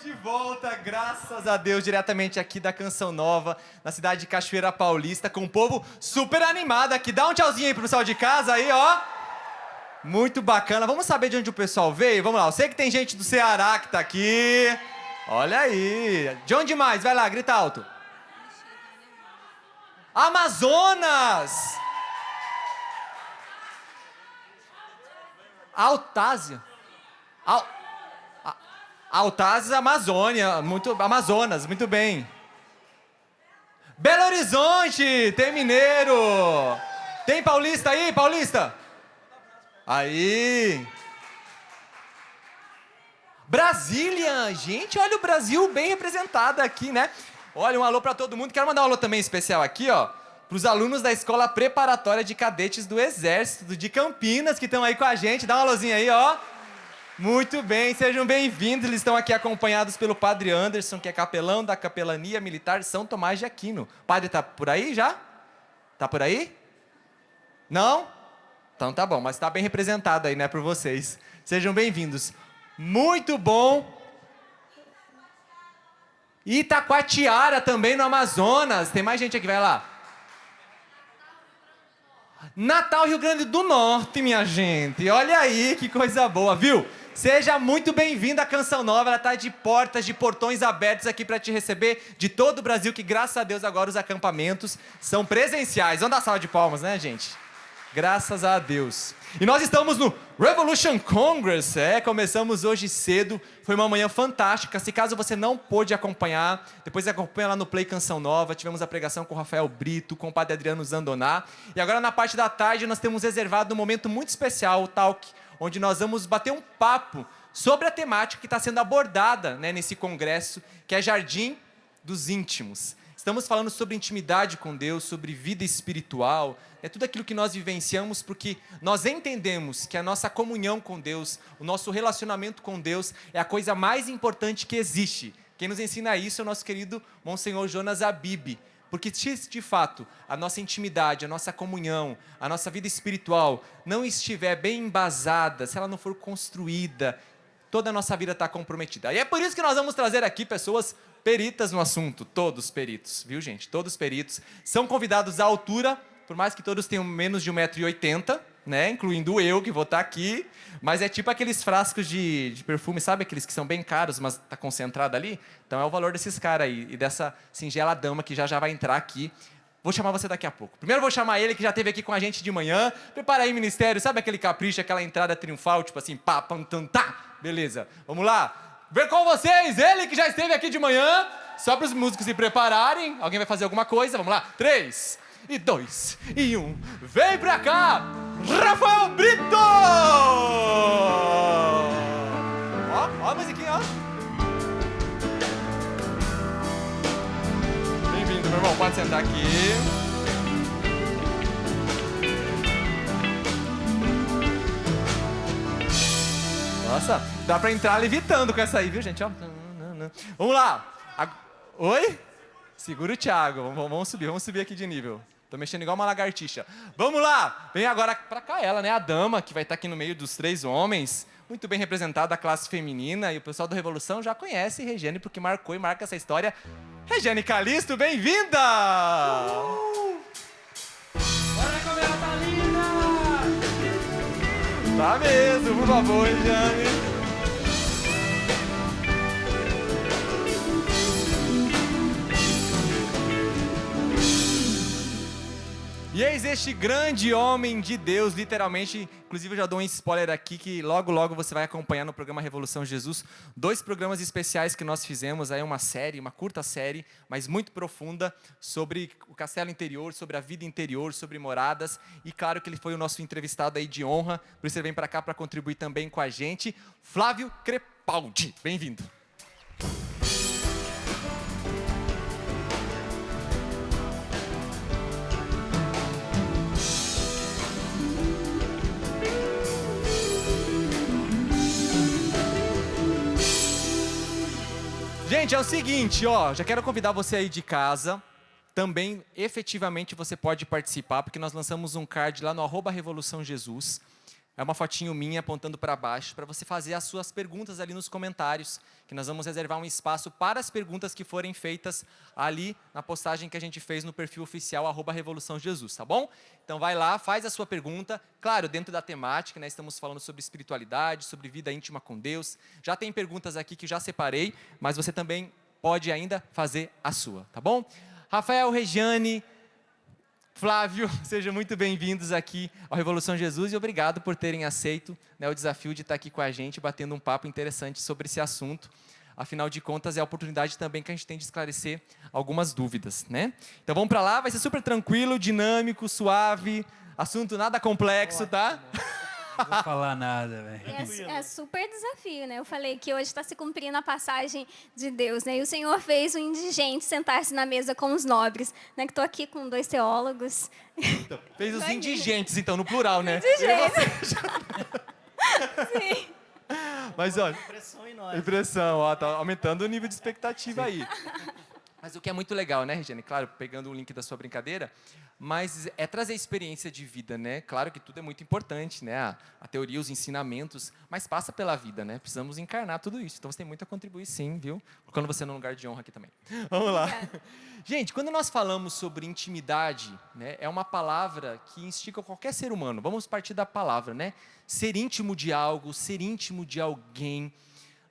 De volta, graças a Deus, diretamente aqui da Canção Nova, na cidade de Cachoeira Paulista, com um povo super animado aqui. Dá um tchauzinho aí pro pessoal de casa aí, ó. Muito bacana. Vamos saber de onde o pessoal veio? Vamos lá, eu sei que tem gente do Ceará que tá aqui. Olha aí. De onde mais? Vai lá, grita alto. Amazonas! Altásia. Altazes, Amazônia, Amazonas, muito bem. Belo Horizonte, tem mineiro. Tem paulista aí, paulista? Aí. Brasília, gente, olha o Brasil bem representado aqui, né? Olha, um alô pra todo mundo. Quero mandar um alô também especial aqui, ó, pros alunos da Escola Preparatória de Cadetes do Exército de Campinas, que estão aí com a gente. Dá um alôzinho aí, ó. Muito bem, sejam bem-vindos. Eles estão aqui acompanhados pelo Padre Anderson, que é capelão da Capelania Militar São Tomás de Aquino. O padre tá por aí já? Tá por aí? Não? Então tá bom, mas tá bem representado aí, né, por vocês. Sejam bem-vindos. Muito bom. Itacoatiara também no Amazonas. Tem mais gente aqui, vai lá. Natal, Rio Grande do Norte, minha gente. Olha aí, que coisa boa, viu? Seja muito bem-vindo à Canção Nova, ela está de portas, de portões abertos aqui para te receber de todo o Brasil, que graças a Deus agora os acampamentos são presenciais. Vamos dar salva de palmas, né, gente? Graças a Deus. E nós estamos no Revolution Congress, começamos hoje cedo, foi uma manhã fantástica. Se caso você não pôde acompanhar, depois acompanha lá no Play Canção Nova, tivemos a pregação com o Rafael Brito, com o Padre Adriano Zandoná, e agora na parte da tarde nós temos reservado um momento muito especial, o Talk, onde nós vamos bater um papo sobre a temática que está sendo abordada, né, nesse congresso, que é Jardim dos Íntimos. Estamos falando sobre intimidade com Deus, sobre vida espiritual, é tudo aquilo que nós vivenciamos porque nós entendemos que a nossa comunhão com Deus, o nosso relacionamento com Deus é a coisa mais importante que existe. Quem nos ensina isso é o nosso querido Monsenhor Jonas Abib. Porque se de fato a nossa intimidade, a nossa comunhão, a nossa vida espiritual não estiver bem embasada, se ela não for construída, toda a nossa vida está comprometida. E é por isso que nós vamos trazer aqui pessoas peritas no assunto, todos peritos, viu gente? Todos peritos. São convidados à altura, por mais que todos tenham menos de 1,80 m, né? Incluindo eu, que vou estar aqui. Mas é tipo aqueles frascos de perfume, sabe? Aqueles que são bem caros, mas está concentrado ali. Então é o valor desses caras aí. E dessa singela dama que já vai entrar aqui. Vou chamar você daqui a pouco. Primeiro vou chamar ele, que já esteve aqui com a gente de manhã. Prepara aí, ministério. Sabe aquele capricho, aquela entrada triunfal, tipo assim, pá, pam, tam, tá. Beleza. Vamos lá. Ver com vocês, ele que já esteve aqui de manhã. Só para os músicos se prepararem. Alguém vai fazer alguma coisa. Vamos lá. 3, 2, 1. Vem pra cá, Rafael Brito! Ó a musiquinha, ó. Bem-vindo, meu irmão. Pode sentar aqui. Nossa, dá pra entrar levitando com essa aí, viu, gente? Ó. Vamos lá. Oi? Segura o Thiago. Vamos subir aqui de nível. Tô mexendo igual uma lagartixa. Vamos lá! Vem agora pra cá ela, né? A dama, que vai estar aqui no meio dos 3 homens. Muito bem representada, a classe feminina. E o pessoal do Revolução já conhece Regiane, porque marcou e marca essa história. Regiane Calisto, bem-vinda! Olha como ela tá linda! Tá mesmo, por favor, Regiane. E eis este grande homem de Deus, literalmente, inclusive eu já dou um spoiler aqui, que logo você vai acompanhar no programa Revolução Jesus, 2 programas especiais que nós fizemos, aí uma série, uma curta série, mas muito profunda, sobre o castelo interior, sobre a vida interior, sobre moradas, e claro que ele foi o nosso entrevistado aí de honra, por isso ele vem para cá para contribuir também com a gente, Flávio Crepaldi, bem-vindo. Gente, é o seguinte, ó, já quero convidar você aí de casa, também efetivamente você pode participar, porque nós lançamos um card lá no @Revolução Jesus. é uma fotinho minha apontando para baixo, para você fazer as suas perguntas ali nos comentários, que nós vamos reservar um espaço para as perguntas que forem feitas ali na postagem que a gente fez no perfil oficial, @RevoluçãoJesus, tá bom? Então vai lá, faz a sua pergunta, claro, dentro da temática, né? Estamos falando sobre espiritualidade, sobre vida íntima com Deus. Já tem perguntas aqui que já separei, mas você também pode ainda fazer a sua, tá bom? Rafael, Regiane, Flávio, sejam muito bem-vindos aqui ao Revolução Jesus e obrigado por terem aceito, né, o desafio de estar aqui com a gente, batendo um papo interessante sobre esse assunto. Afinal de contas, é a oportunidade também que a gente tem de esclarecer algumas dúvidas, né? Então vamos para lá, vai ser super tranquilo, dinâmico, suave, assunto nada complexo, tá? Não vou falar nada, velho. É super desafio, né? Eu falei que hoje está se cumprindo a passagem de Deus, né? E o Senhor fez o indigente sentar-se na mesa com os nobres, né? Que estou aqui com 2 teólogos. Então, fez os indigentes, então, no plural, né? Indigentes. Sim. Mas, olha, Impressão em nós. impressão, ó, tá aumentando o nível de expectativa aí. Mas o que é muito legal, né, Regiane? Claro, pegando o link da sua brincadeira, mas é trazer experiência de vida, né? Claro que tudo é muito importante, né? A teoria, os ensinamentos, mas passa pela vida, né? Precisamos encarnar tudo isso. Então você tem muito a contribuir, sim, viu? Colocando você no lugar de honra aqui também. Vamos lá. Gente, quando nós falamos sobre intimidade, né, é uma palavra que instiga qualquer ser humano. Vamos partir da palavra, né? Ser íntimo de algo, ser íntimo de alguém.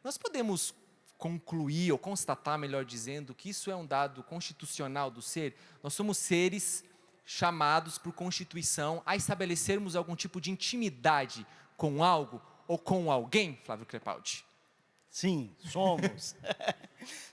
Nós podemos concluir, ou constatar, melhor dizendo, que isso é um dado constitucional do ser. Nós somos seres chamados por Constituição a estabelecermos algum tipo de intimidade com algo ou com alguém, Flávio Crepaldi? Sim, somos.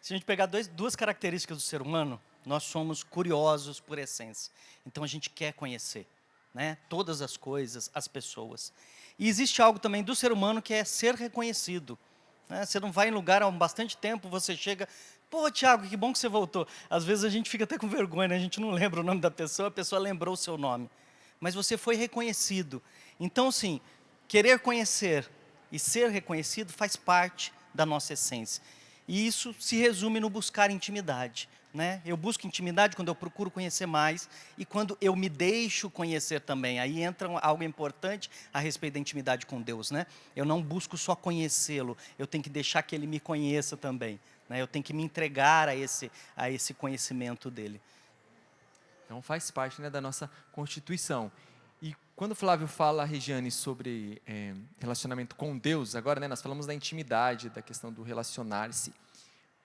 Se a gente pegar duas características do ser humano, nós somos curiosos por essência. Então a gente quer conhecer, né? Todas as coisas, as pessoas. E existe algo também do ser humano que é ser reconhecido. Você não vai em lugar há bastante tempo, você chega, pô, Tiago, que bom que você voltou. Às vezes a gente fica até com vergonha, né? A gente não lembra o nome da pessoa, a pessoa lembrou o seu nome. Mas você foi reconhecido. Então, sim, querer conhecer e ser reconhecido faz parte da nossa essência. E isso se resume no buscar intimidade, né? Eu busco intimidade quando eu procuro conhecer mais e quando eu me deixo conhecer também. Aí entra algo importante a respeito da intimidade com Deus, né? Eu não busco só conhecê-lo, eu tenho que deixar que Ele me conheça também, né? Eu tenho que me entregar a esse conhecimento dEle. Então faz parte, né, da nossa Constituição. E quando o Flávio fala, Regiane, sobre relacionamento com Deus, agora, né, nós falamos da intimidade, da questão do relacionar-se.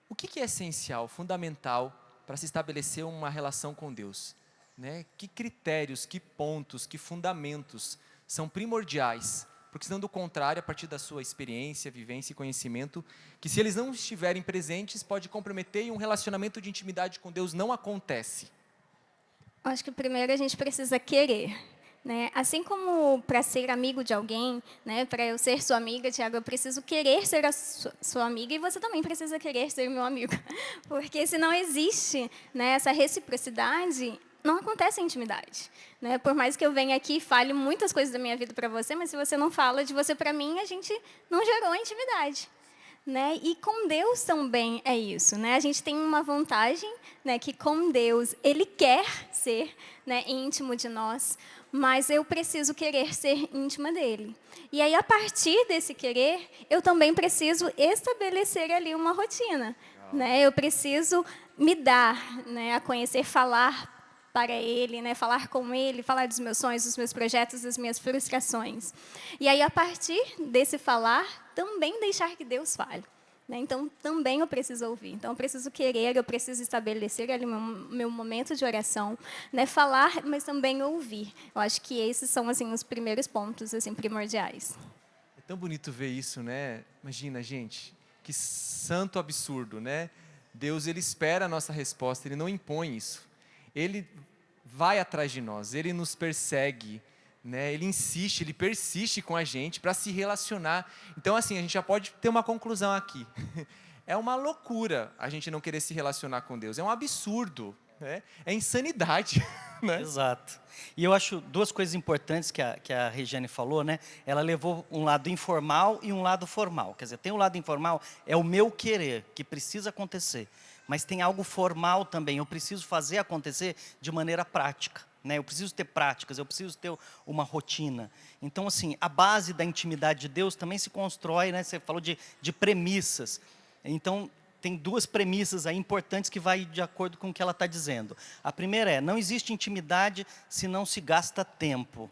O que é essencial, fundamental para se estabelecer uma relação com Deus? Né? Que critérios, que pontos, que fundamentos são primordiais? Porque senão, do contrário, a partir da sua experiência, vivência e conhecimento, que se eles não estiverem presentes, pode comprometer e um relacionamento de intimidade com Deus não acontece. Acho que primeiro a gente precisa querer. Né? Assim como para ser amigo de alguém, né? Para eu ser sua amiga, Tiago, eu preciso querer ser a sua amiga e você também precisa querer ser meu amigo. Porque se não existe, né, essa reciprocidade, não acontece a intimidade. Né? Por mais que eu venha aqui e fale muitas coisas da minha vida para você, mas se você não fala de você para mim, a gente não gerou intimidade. Né? E com Deus também é isso, né? A gente tem uma vantagem, né, que com Deus Ele quer ser, né, íntimo de nós, mas eu preciso querer ser íntima dele. E aí, a partir desse querer, eu também preciso estabelecer ali uma rotina, né? Eu preciso me dar, né, a conhecer, falar para Ele, né, falar com Ele, falar dos meus sonhos, dos meus projetos, das minhas frustrações. E aí, a partir desse falar, também deixar que Deus fale. Né? Então, também eu preciso ouvir. Então, eu preciso querer, eu preciso estabelecer ali meu momento de oração, né, falar, mas também ouvir. Eu acho que esses são assim os primeiros pontos assim primordiais. É tão bonito ver isso, né? Imagina, gente, que santo absurdo, né? Deus, Ele espera a nossa resposta, Ele não impõe isso. Ele vai atrás de nós, Ele nos persegue, né? Ele insiste, Ele persiste com a gente para se relacionar. Então, assim, a gente já pode ter uma conclusão aqui. É uma loucura a gente não querer se relacionar com Deus, é um absurdo, né? É insanidade. Né? Exato. E eu acho duas coisas importantes que a Regiane falou, né? Ela levou um lado informal e um lado formal. Quer dizer, tem um lado informal, é o meu querer, que precisa acontecer. Mas tem algo formal também, eu preciso fazer acontecer de maneira prática. né? Eu preciso ter práticas, eu preciso ter uma rotina. Então, assim, a base da intimidade de Deus também se constrói, né? Você falou de premissas. Então, tem duas premissas aí importantes que vai de acordo com o que ela está dizendo. A primeira é, não existe intimidade se não se gasta tempo,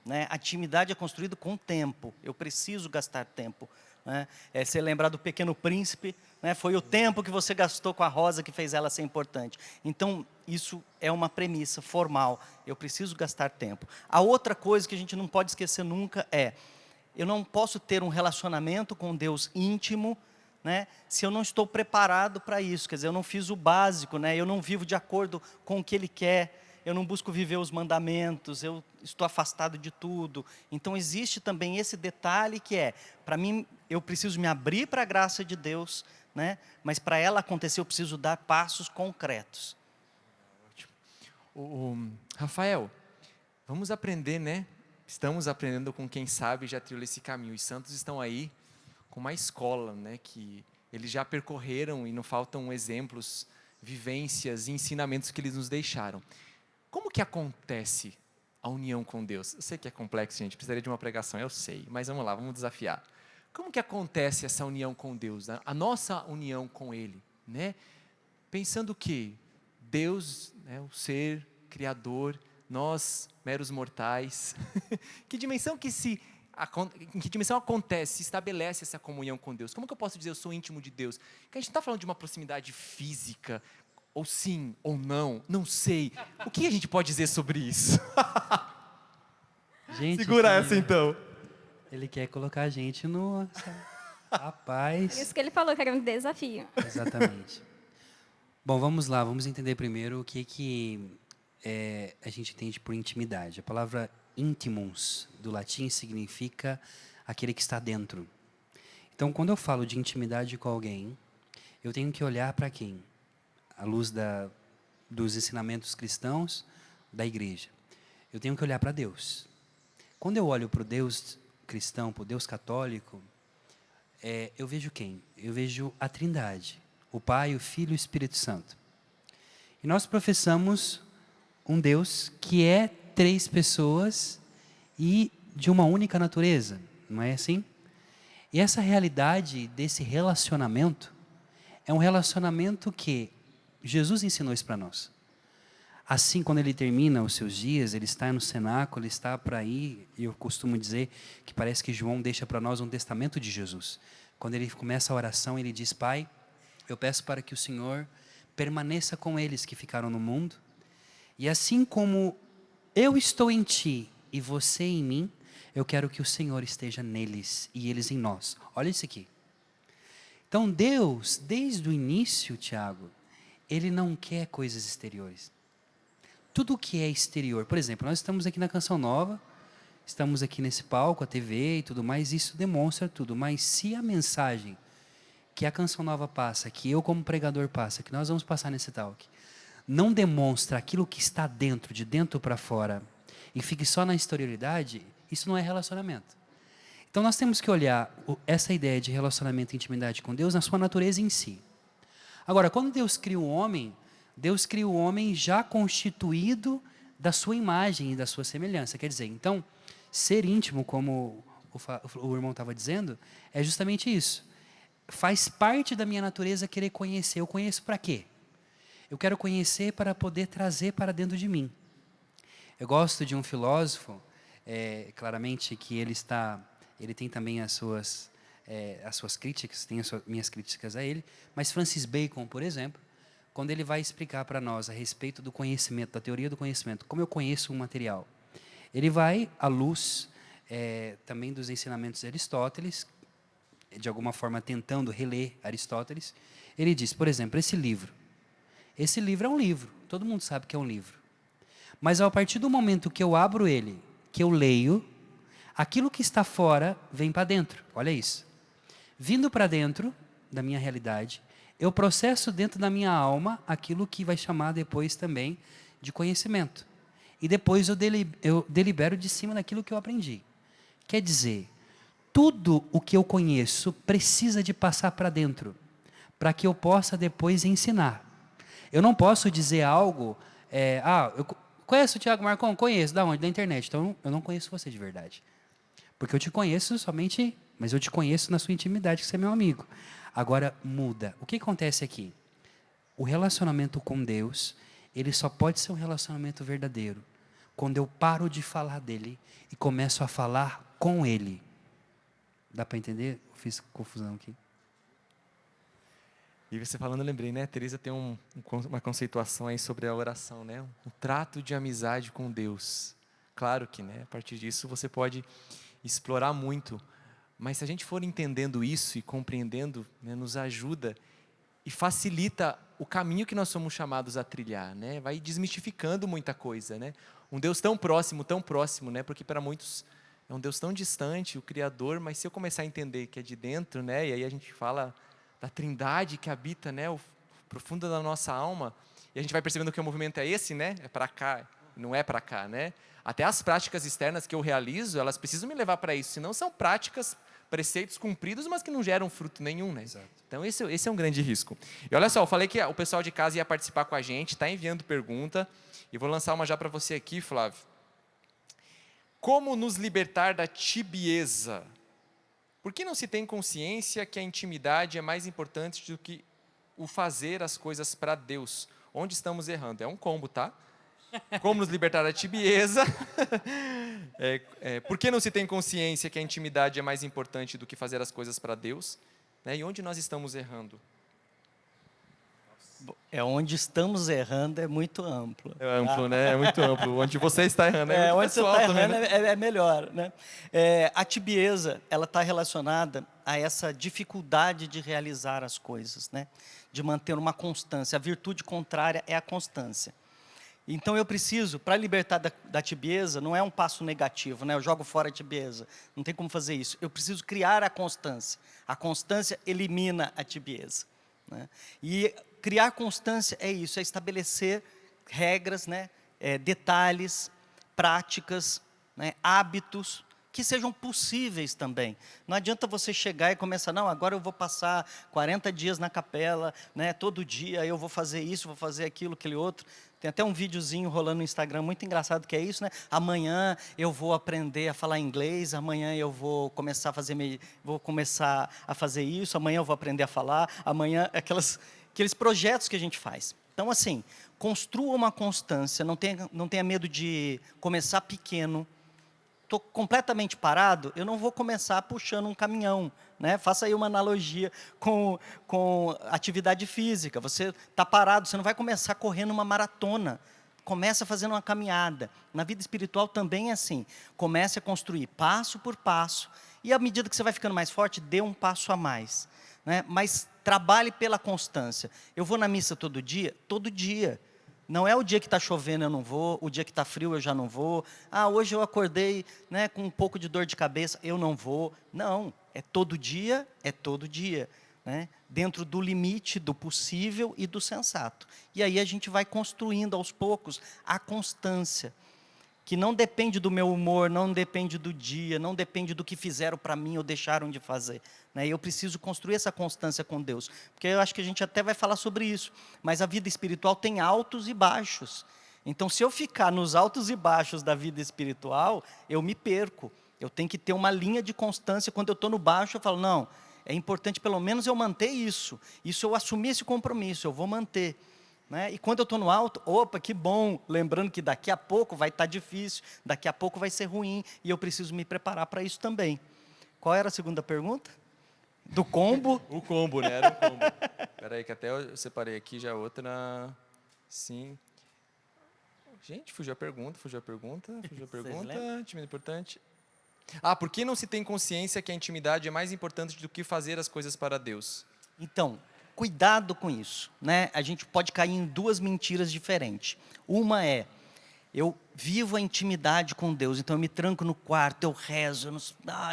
né? A intimidade é construída com tempo. Eu preciso gastar tempo, né? Você lembrar do Pequeno Príncipe, né? Foi o tempo que você gastou com a rosa que fez ela ser importante. Então, isso é uma premissa formal. Eu preciso gastar tempo. A outra coisa que a gente não pode esquecer nunca é, eu não posso ter um relacionamento com Deus íntimo, né, se eu não estou preparado para isso. Quer dizer, eu não fiz o básico, né? Eu não vivo de acordo com o que Ele quer. Eu não busco viver os mandamentos, eu estou afastado de tudo. Então, existe também esse detalhe que é, para mim, eu preciso me abrir para a graça de Deus, né? Mas para ela acontecer, eu preciso dar passos concretos. Rafael, vamos aprender, né? Estamos aprendendo com quem sabe já trilhou esse caminho. Os santos estão aí com uma escola, né? Que eles já percorreram e não faltam exemplos, vivências e ensinamentos que eles nos deixaram. Como que acontece a união com Deus? Eu sei que é complexo, gente, precisaria de uma pregação, eu sei, mas vamos lá, vamos desafiar. Como que acontece essa união com Deus, né? A nossa união com Ele, né? Pensando que Deus, né, o ser criador, nós, meros mortais, que dimensão em que dimensão acontece, se estabelece essa comunhão com Deus? Como que eu posso dizer eu sou íntimo de Deus? Porque a gente não está falando de uma proximidade física, ou sim, ou não sei. O que a gente pode dizer sobre isso? Gente, Segura essa então. Ele quer colocar a gente no... Rapaz. Isso que ele falou que era um desafio. Exatamente. Bom, vamos lá, vamos entender primeiro o que a gente entende por intimidade. A palavra intimus, do latim, significa aquele que está dentro. Então, quando eu falo de intimidade com alguém, eu tenho que olhar para quem? À luz dos ensinamentos cristãos da igreja. Eu tenho que olhar para Deus. Quando eu olho para o Deus cristão, para o Deus católico, eu vejo quem? Eu vejo a Trindade, o Pai, o Filho e o Espírito Santo. E nós professamos um Deus que é 3 pessoas e de uma única natureza, não é assim? E essa realidade desse relacionamento é um relacionamento que Jesus ensinou isso para nós. Assim, quando ele termina os seus dias, ele está no cenáculo, ele está para ir, e eu costumo dizer que parece que João deixa para nós um testamento de Jesus. Quando ele começa a oração, ele diz: Pai, eu peço para que o Senhor permaneça com eles que ficaram no mundo, e assim como eu estou em ti e você em mim, eu quero que o Senhor esteja neles e eles em nós. Olha isso aqui. Então Deus, desde o início, Tiago, Ele não quer coisas exteriores. Tudo que é exterior, por exemplo, nós estamos aqui na Canção Nova, estamos aqui nesse palco, a TV e tudo mais, isso demonstra tudo. Mas se a mensagem que a Canção Nova passa, que eu como pregador passa, que nós vamos passar nesse talk, não demonstra aquilo que está dentro, de dentro para fora, e fique só na exterioridade, isso não é relacionamento. Então nós temos que olhar essa ideia de relacionamento e intimidade com Deus na sua natureza em si. Agora, quando Deus cria o homem já constituído da sua imagem e da sua semelhança. Quer dizer, então, ser íntimo, como o irmão estava dizendo, é justamente isso. Faz parte da minha natureza querer conhecer. Eu conheço para quê? Eu quero conhecer para poder trazer para dentro de mim. Eu gosto de um filósofo, claramente que ele tem também as suas críticas, tem minhas críticas a ele, mas Francis Bacon, por exemplo, quando ele vai explicar para nós a respeito do conhecimento, da teoria do conhecimento, como eu conheço um material, ele vai à luz também dos ensinamentos de Aristóteles, de alguma forma tentando reler Aristóteles. Ele diz, por exemplo, esse livro é um livro, todo mundo sabe que é um livro, mas a partir do momento que eu abro ele, que eu leio, aquilo que está fora vem para dentro. Olha isso. Vindo para dentro da minha realidade, eu processo dentro da minha alma aquilo que vai chamar depois também de conhecimento. E depois eu delibero de cima daquilo que eu aprendi. Quer dizer, tudo o que eu conheço precisa de passar para dentro, para que eu possa depois ensinar. Eu não posso dizer algo, Conhece o Thiago Marcon? Conheço. Da onde? Da internet. Então, eu não conheço você de verdade. Porque eu te conheço somente, mas eu te conheço na sua intimidade, que você é meu amigo. Agora, muda. O que acontece aqui? O relacionamento com Deus, ele só pode ser um relacionamento verdadeiro quando eu paro de falar dele e começo a falar com ele. Dá para entender? Eu fiz confusão aqui. E você falando, eu lembrei, né? Teresa tem uma conceituação aí sobre a oração, né? Um trato de amizade com Deus. Claro que, né? A partir disso você pode explorar muito. Mas se a gente for entendendo isso e compreendendo, né, nos ajuda e facilita o caminho que nós somos chamados a trilhar, né? Vai desmistificando muita coisa, né? Um Deus tão próximo, né? Porque para muitos é um Deus tão distante, o Criador, mas se eu começar a entender que é de dentro, né? E aí a gente fala da Trindade que habita, né, o profundo da nossa alma, e a gente vai percebendo que o movimento é esse, né? É para cá, não é para cá, né? Até as práticas externas que eu realizo, elas precisam me levar para isso, senão são práticas, preceitos cumpridos, mas que não geram fruto nenhum, né? Exato. Então esse é um grande risco. E olha só, eu falei que o pessoal de casa ia participar com a gente, está enviando pergunta, e vou lançar uma já para você aqui, Flávio. Como nos libertar da tibieza? Por que não se tem consciência que a intimidade é mais importante do que o fazer as coisas para Deus? Onde estamos errando? É um combo, tá? Como nos libertar da tibieza? Por que não se tem consciência que a intimidade é mais importante do que fazer as coisas para Deus? Né? E onde nós estamos errando? Onde estamos errando é muito amplo. É amplo, né? É muito amplo. Onde você está errando é muito onde você pessoal está também, errando né? é melhor, né? A tibieza, ela está relacionada a essa dificuldade de realizar as coisas, né? De manter uma constância. A virtude contrária é a constância. Então eu preciso, para libertar da tibieza, não é um passo negativo, né? Eu jogo fora a tibieza, não tem como fazer isso. Eu preciso criar a constância. A constância elimina a tibieza, né? E criar constância é isso, é estabelecer regras, né? Detalhes, práticas, né? Hábitos que sejam possíveis também. Não adianta você chegar e começar, não, agora eu vou passar 40 dias na capela, né? Todo dia eu vou fazer isso, vou fazer aquilo, aquele outro. Tem até um videozinho rolando no Instagram, muito engraçado, que é isso, né? Amanhã eu vou aprender a falar inglês, amanhã eu vou começar a fazer isso, amanhã eu vou aprender a falar, amanhã, aqueles projetos que a gente faz. Então, assim, construa uma constância, não tenha medo de começar pequeno. Estou completamente parado, eu não vou começar puxando um caminhão, né? Faça aí uma analogia com atividade física. Você está parado, você não vai começar correndo uma maratona. Começa fazendo uma caminhada. Na vida espiritual também é assim. Comece a construir passo por passo. E à medida que você vai ficando mais forte, dê um passo a mais, né? Mas trabalhe pela constância. Eu vou na missa todo dia? Todo dia. Não é o dia que está chovendo eu não vou, o dia que está frio eu já não vou. Ah, hoje eu acordei, né, com um pouco de dor de cabeça, eu não vou. Não, é todo dia, né, dentro do limite do possível e do sensato. E aí a gente vai construindo aos poucos a constância, que não depende do meu humor, não depende do dia, não depende do que fizeram para mim ou deixaram de fazer, né? Eu preciso construir essa constância com Deus, porque eu acho que a gente até vai falar sobre isso, mas a vida espiritual tem altos e baixos. Então, se eu ficar nos altos e baixos da vida espiritual, eu me perco. Eu tenho que ter uma linha de constância. Quando eu estou no baixo, eu falo, não, é importante pelo menos eu manter isso. Isso eu assumir esse compromisso, eu vou manter. Né? E quando eu estou no alto, opa, que bom, lembrando que daqui a pouco vai estar difícil, daqui a pouco vai ser ruim, e eu preciso me preparar para isso também. Qual era a segunda pergunta? Do combo? O combo, né? Era o combo. Espera aí, que até eu separei aqui já outra. Sim. Gente, fugiu a pergunta. Intimidade importante. Por que não se tem consciência que a intimidade é mais importante do que fazer as coisas para Deus? Então, cuidado com isso, né? A gente pode cair em duas mentiras diferentes. Uma é, eu vivo a intimidade com Deus, então eu me tranco no quarto, eu rezo,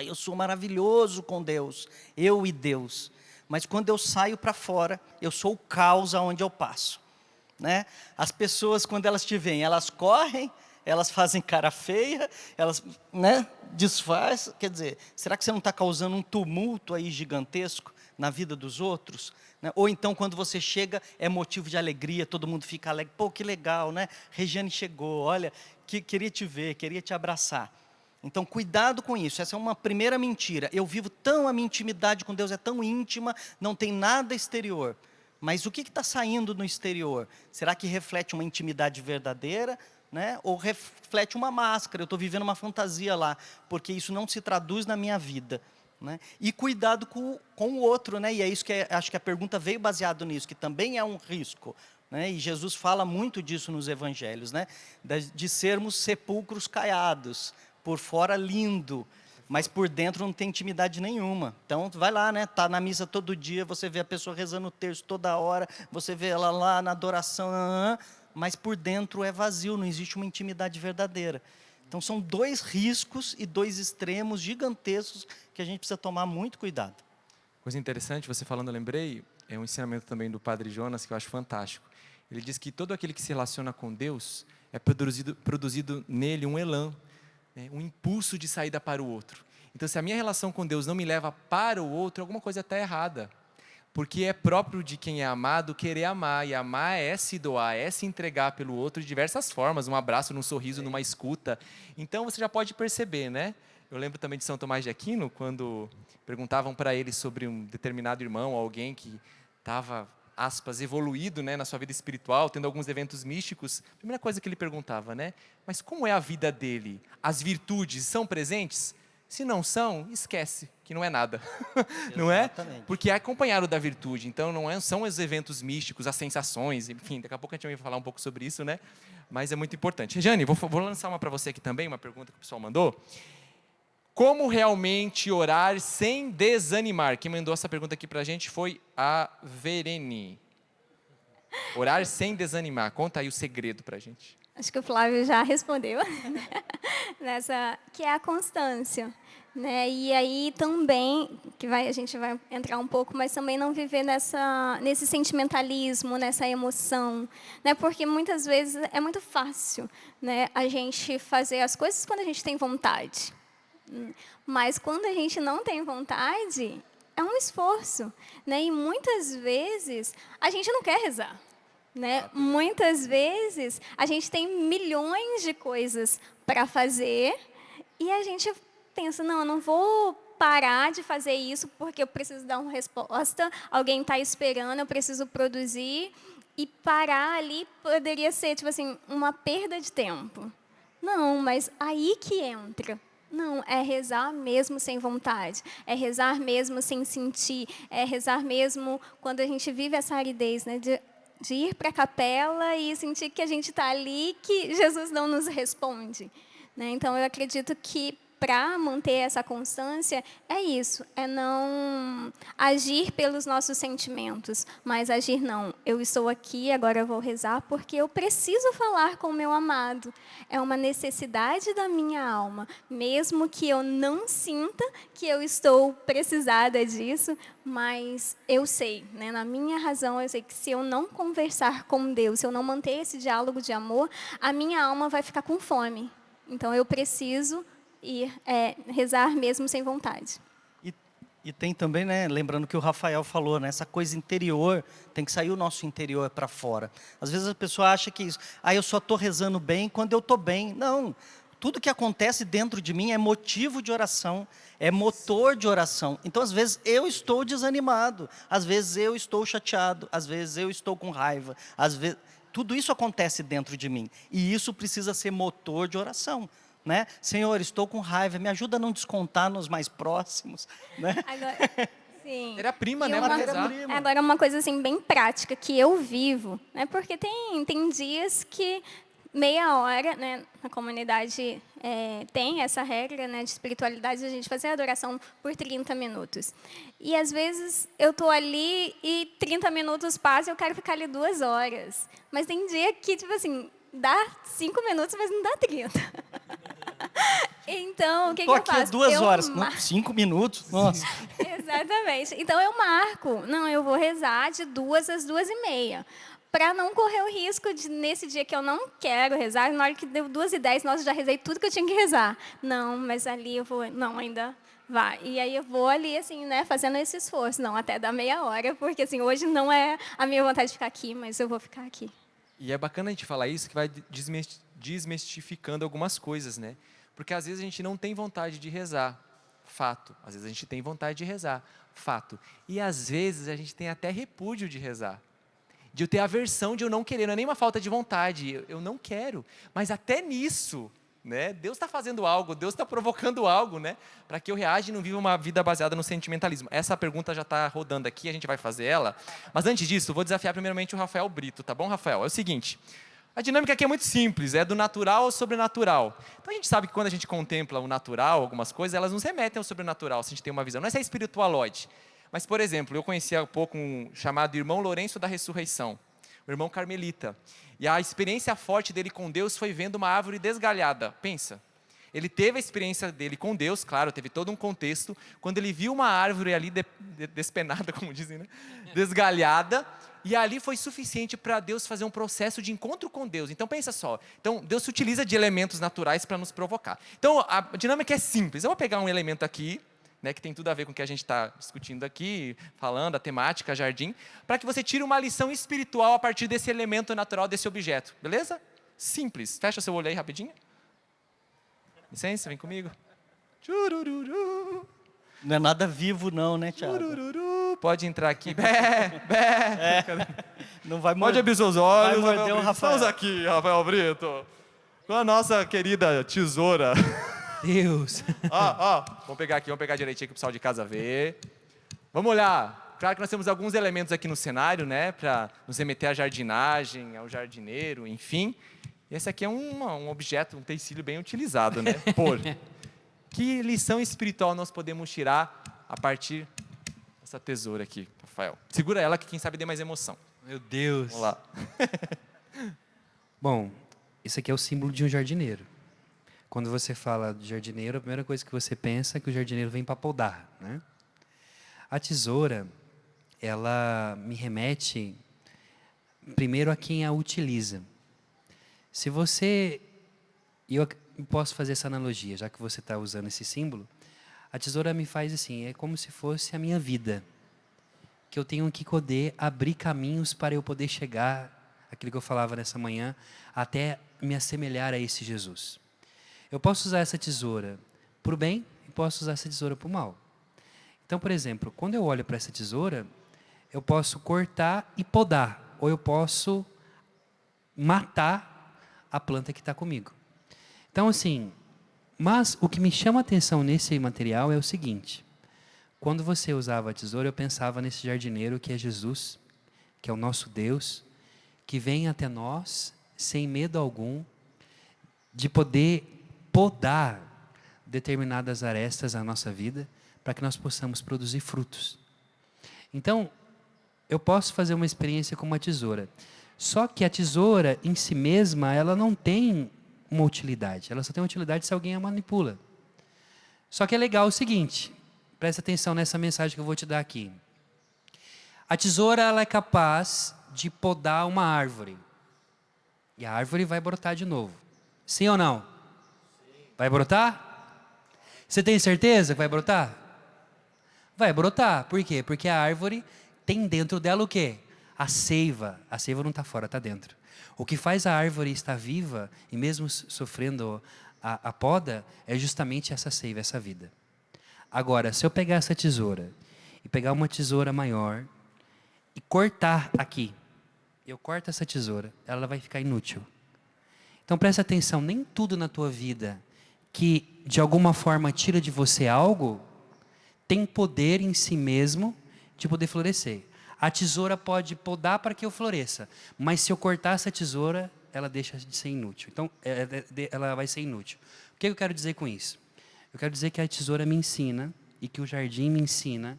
eu sou maravilhoso com Deus, eu e Deus. Mas quando eu saio para fora, eu sou o caos aonde eu passo, né? As pessoas, quando elas te veem, elas correm, elas fazem cara feia, elas, né, disfarçam. Quer dizer, será que você não está causando um tumulto aí gigantesco na vida dos outros? Né? Ou então, quando você chega, é motivo de alegria, todo mundo fica alegre. Pô, que legal, né? Regiane chegou, olha, queria te ver, queria te abraçar. Então, cuidado com isso. Essa é uma primeira mentira. Eu vivo a minha intimidade com Deus é tão íntima, não tem nada exterior. Mas o que está saindo no exterior? Será que reflete uma intimidade verdadeira? Né? Ou reflete uma máscara? Eu estou vivendo uma fantasia lá, porque isso não se traduz na minha vida. Né? E cuidado com o outro, né? E é isso que acho que a pergunta veio baseado nisso, que também é um risco. Né? E Jesus fala muito disso nos evangelhos, né? De sermos sepulcros caiados, por fora lindo, mas por dentro não tem intimidade nenhuma. Então, vai lá, né? Tá na missa todo dia, você vê a pessoa rezando o terço toda hora, você vê ela lá na adoração, mas por dentro é vazio, não existe uma intimidade verdadeira. Então, são 2 riscos e 2 extremos gigantescos que a gente precisa tomar muito cuidado. Coisa interessante, você falando, eu lembrei, é um ensinamento também do Padre Jonas, que eu acho fantástico. Ele diz que todo aquele que se relaciona com Deus, é produzido nele um elan, né? Um impulso de saída para o outro. Então, se a minha relação com Deus não me leva para o outro, alguma coisa está errada. Porque é próprio de quem é amado querer amar, e amar é se doar, é se entregar pelo outro de diversas formas, um abraço, num sorriso, numa escuta. Então você já pode perceber, né? Eu lembro também de São Tomás de Aquino, quando perguntavam para ele sobre um determinado irmão, alguém que estava, aspas, evoluído, né, na sua vida espiritual, tendo alguns eventos místicos. A primeira coisa que ele perguntava, né? Mas como é a vida dele? As virtudes são presentes? Se não são, esquece, que não é nada, não é? Exatamente. Porque é acompanhado da virtude, então são os eventos místicos, as sensações, enfim, daqui a pouco a gente vai falar um pouco sobre isso, né? Mas é muito importante. Regiane, vou lançar uma para você aqui também, uma pergunta que o pessoal mandou. Como realmente orar sem desanimar? Quem mandou essa pergunta aqui para a gente foi a Verene. Orar sem desanimar, conta aí o segredo para a gente. Acho que o Flávio já respondeu, que é a constância. Né? E aí também, a gente vai entrar um pouco, mas também não viver nesse sentimentalismo, nessa emoção. Né? Porque muitas vezes é muito fácil, né, a gente fazer as coisas quando a gente tem vontade. Mas quando a gente não tem vontade, é um esforço. Né? E muitas vezes a gente não quer rezar. Né? Muitas vezes a gente tem milhões de coisas para fazer e a gente pensa, não, eu não vou parar de fazer isso porque eu preciso dar uma resposta, alguém está esperando, eu preciso produzir, e parar ali poderia ser, tipo assim, uma perda de tempo. Não, mas aí que entra. Não, é rezar mesmo sem vontade, é rezar mesmo sem sentir, é rezar mesmo quando a gente vive essa aridez, né, de ir para a capela e sentir que a gente está ali, que Jesus não nos responde. Né? Então, eu acredito que para manter essa constância é isso, é não agir pelos nossos sentimentos, mas agir não. Eu estou aqui, agora eu vou rezar porque eu preciso falar com o meu amado. É uma necessidade da minha alma, mesmo que eu não sinta que eu estou precisada disso, mas eu sei, né, na minha razão, eu sei que se eu não conversar com Deus, se eu não manter esse diálogo de amor, a minha alma vai ficar com fome. Então, eu preciso rezar mesmo sem vontade. E tem também, né, lembrando que o Rafael falou, né, essa coisa interior, tem que sair o nosso interior para fora. Às vezes a pessoa acha que isso, eu só estou rezando bem quando eu estou bem. Não, tudo que acontece dentro de mim é motivo de oração, é motor de oração. Então, às vezes, eu estou desanimado, às vezes eu estou chateado, às vezes eu estou com raiva, às vezes... Tudo isso acontece dentro de mim. E isso precisa ser motor de oração. Né? Senhor, estou com raiva, me ajuda a não descontar nos mais próximos. Né? Agora, sim. Era prima, né? Agora, uma coisa assim, bem prática, que eu vivo, né? Porque tem dias que meia hora, né, na comunidade tem essa regra, né, de espiritualidade, a gente fazer a adoração por 30 minutos. E, às vezes, eu estou ali e 30 minutos passam e eu quero ficar ali 2 horas. Mas tem dia que, tipo assim, dá 5 minutos, mas não dá 30. Então, o que eu faço? Estou aqui 2 horas, não, 5 minutos, nossa. Exatamente. Então, eu marco. Não, eu vou rezar de 2 às 2h30. para não correr o risco de, nesse dia que eu não quero rezar, na hora que deu 2h10, nossa, já rezei tudo que eu tinha que rezar. Não, mas ali eu vou, não, ainda vai. E aí eu vou ali, assim, né, fazendo esse esforço. Não, até dar meia hora, porque, assim, hoje não é a minha vontade de ficar aqui, mas eu vou ficar aqui. E é bacana a gente falar isso, que vai desmistificando algumas coisas, né? Porque às vezes a gente não tem vontade de rezar, fato. Às vezes a gente tem vontade de rezar, fato. E às vezes a gente tem até repúdio de rezar. De eu ter aversão, de eu não querer, não é nem uma falta de vontade, eu não quero. Mas até nisso, né, Deus está fazendo algo, Deus está provocando algo, né, para que eu reaja e não viva uma vida baseada no sentimentalismo. Essa pergunta já está rodando aqui, a gente vai fazer ela. Mas antes disso, vou desafiar primeiramente o Rafael Brito, tá bom, Rafael? É o seguinte, a dinâmica aqui é muito simples, é do natural ao sobrenatural. Então a gente sabe que quando a gente contempla o natural, algumas coisas, elas nos remetem ao sobrenatural, se a gente tem uma visão. Não é ser espiritualoide. Mas, por exemplo, eu conheci há pouco um chamado Irmão Lourenço da Ressurreição, o irmão carmelita. E a experiência forte dele com Deus foi vendo uma árvore desgalhada. Pensa, ele teve a experiência dele com Deus, claro, teve todo um contexto, quando ele viu uma árvore ali despenada, como dizem, né? Desgalhada, e ali foi suficiente para Deus fazer um processo de encontro com Deus. Então, pensa só. Então, Deus se utiliza de elementos naturais para nos provocar. Então, a dinâmica é simples. Eu vou pegar um elemento aqui, né, que tem tudo a ver com o que a gente está discutindo aqui, falando, a temática, jardim, para que você tire uma lição espiritual a partir desse elemento natural, desse objeto, beleza? Simples. Fecha seu olho aí rapidinho. Licença, vem comigo. Tchurururu. Não é nada vivo não, né, Thiago? Tchurururu. Pode entrar aqui. Bé, bé. Não vai Pode abrir seus olhos. vai morder o Brito. Rafael. Estamos aqui, Rafael Brito, com a nossa querida tesoura. Deus. Ó, vamos pegar direitinho aqui para o pessoal de casa ver. Vamos olhar. Claro que nós temos alguns elementos aqui no cenário, né, para nos remeter à jardinagem, ao jardineiro, enfim. E esse aqui é um objeto, um utensílio bem utilizado, né? Que lição espiritual nós podemos tirar a partir dessa tesoura aqui, Rafael? Segura ela que quem sabe dê mais emoção. Meu Deus. Vamos lá. Bom, isso aqui é o símbolo de um jardineiro. Quando você fala de jardineiro, a primeira coisa que você pensa é que o jardineiro vem para podar, né? A tesoura, ela me remete primeiro a quem a utiliza. Se você, e eu posso fazer essa analogia, já que você está usando esse símbolo, a tesoura me faz assim, é como se fosse a minha vida, que eu tenho que poder abrir caminhos para eu poder chegar, aquilo que eu falava nessa manhã, até me assemelhar a esse Jesus. Eu posso usar essa tesoura para o bem e posso usar essa tesoura para o mal. Então, por exemplo, quando eu olho para essa tesoura, eu posso cortar e podar, ou eu posso matar a planta que está comigo. Então, assim, mas o que me chama a atenção nesse material é o seguinte: quando você usava a tesoura, eu pensava nesse jardineiro que é Jesus, que é o nosso Deus, que vem até nós sem medo algum de poder podar determinadas arestas da nossa vida para que nós possamos produzir frutos. Então, eu posso fazer uma experiência com uma tesoura. Só que a tesoura em si mesma, ela não tem uma utilidade. Ela só tem uma utilidade se alguém a manipula. Só que é legal o seguinte, presta atenção nessa mensagem que eu vou te dar aqui. A tesoura, ela é capaz de podar uma árvore. E a árvore vai brotar de novo. Sim ou não? Vai brotar? Você tem certeza que vai brotar? Vai brotar. Por quê? Porque a árvore tem dentro dela o quê? A seiva. A seiva não está fora, está dentro. O que faz a árvore estar viva e mesmo sofrendo a poda é justamente essa seiva, essa vida. Agora, se eu pegar essa tesoura e pegar uma tesoura maior e cortar aqui, eu corto essa tesoura, ela vai ficar inútil. Então presta atenção, nem tudo na tua vida que de alguma forma tira de você algo, tem poder em si mesmo de poder florescer. A tesoura pode podar para que eu floresça, mas se eu cortar essa tesoura, ela deixa de ser inútil. Então, ela vai ser inútil. O que eu quero dizer com isso? Eu quero dizer que a tesoura me ensina, e que o jardim me ensina,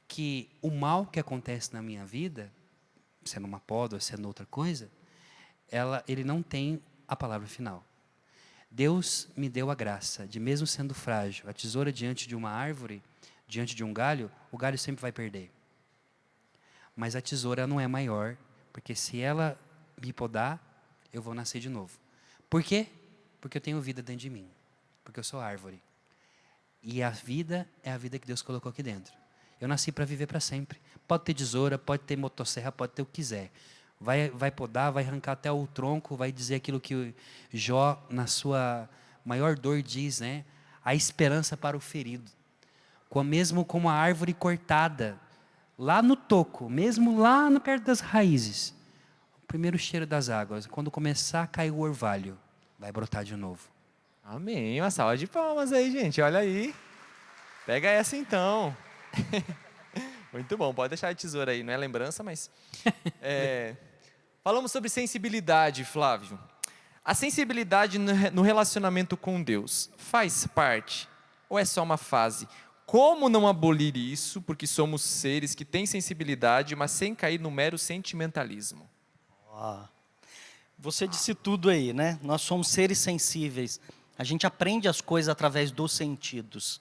que o mal que acontece na minha vida, sendo uma poda ou sendo outra coisa, ele não tem a palavra final. Deus me deu a graça de, mesmo sendo frágil, a tesoura diante de uma árvore, diante de um galho, o galho sempre vai perder. Mas a tesoura não é maior, Porque se ela me podar, eu vou nascer de novo. Por quê? Porque eu tenho vida dentro de mim. Porque eu sou árvore. E a vida é a vida que Deus colocou aqui dentro. Eu nasci para viver para sempre. Pode ter tesoura, pode ter motosserra, pode ter o que quiser. Vai podar, vai arrancar até o tronco, vai dizer aquilo que Jó, na sua maior dor, diz, né? A esperança para o ferido. Mesmo como a árvore cortada, lá no toco, mesmo lá no perto das raízes, o primeiro cheiro das águas, quando começar a cair o orvalho, vai brotar de novo. Amém. Uma salva de palmas aí, gente. Olha aí. Pega essa então. Muito bom. Pode deixar a tesoura aí. Não é lembrança, mas... Falamos sobre sensibilidade, Flávio. A sensibilidade no relacionamento com Deus faz parte ou é só uma fase? Como não abolir isso? Porque somos seres que têm sensibilidade, mas sem cair no mero sentimentalismo. Você disse tudo aí, né? Nós somos seres sensíveis. A gente aprende as coisas através dos sentidos.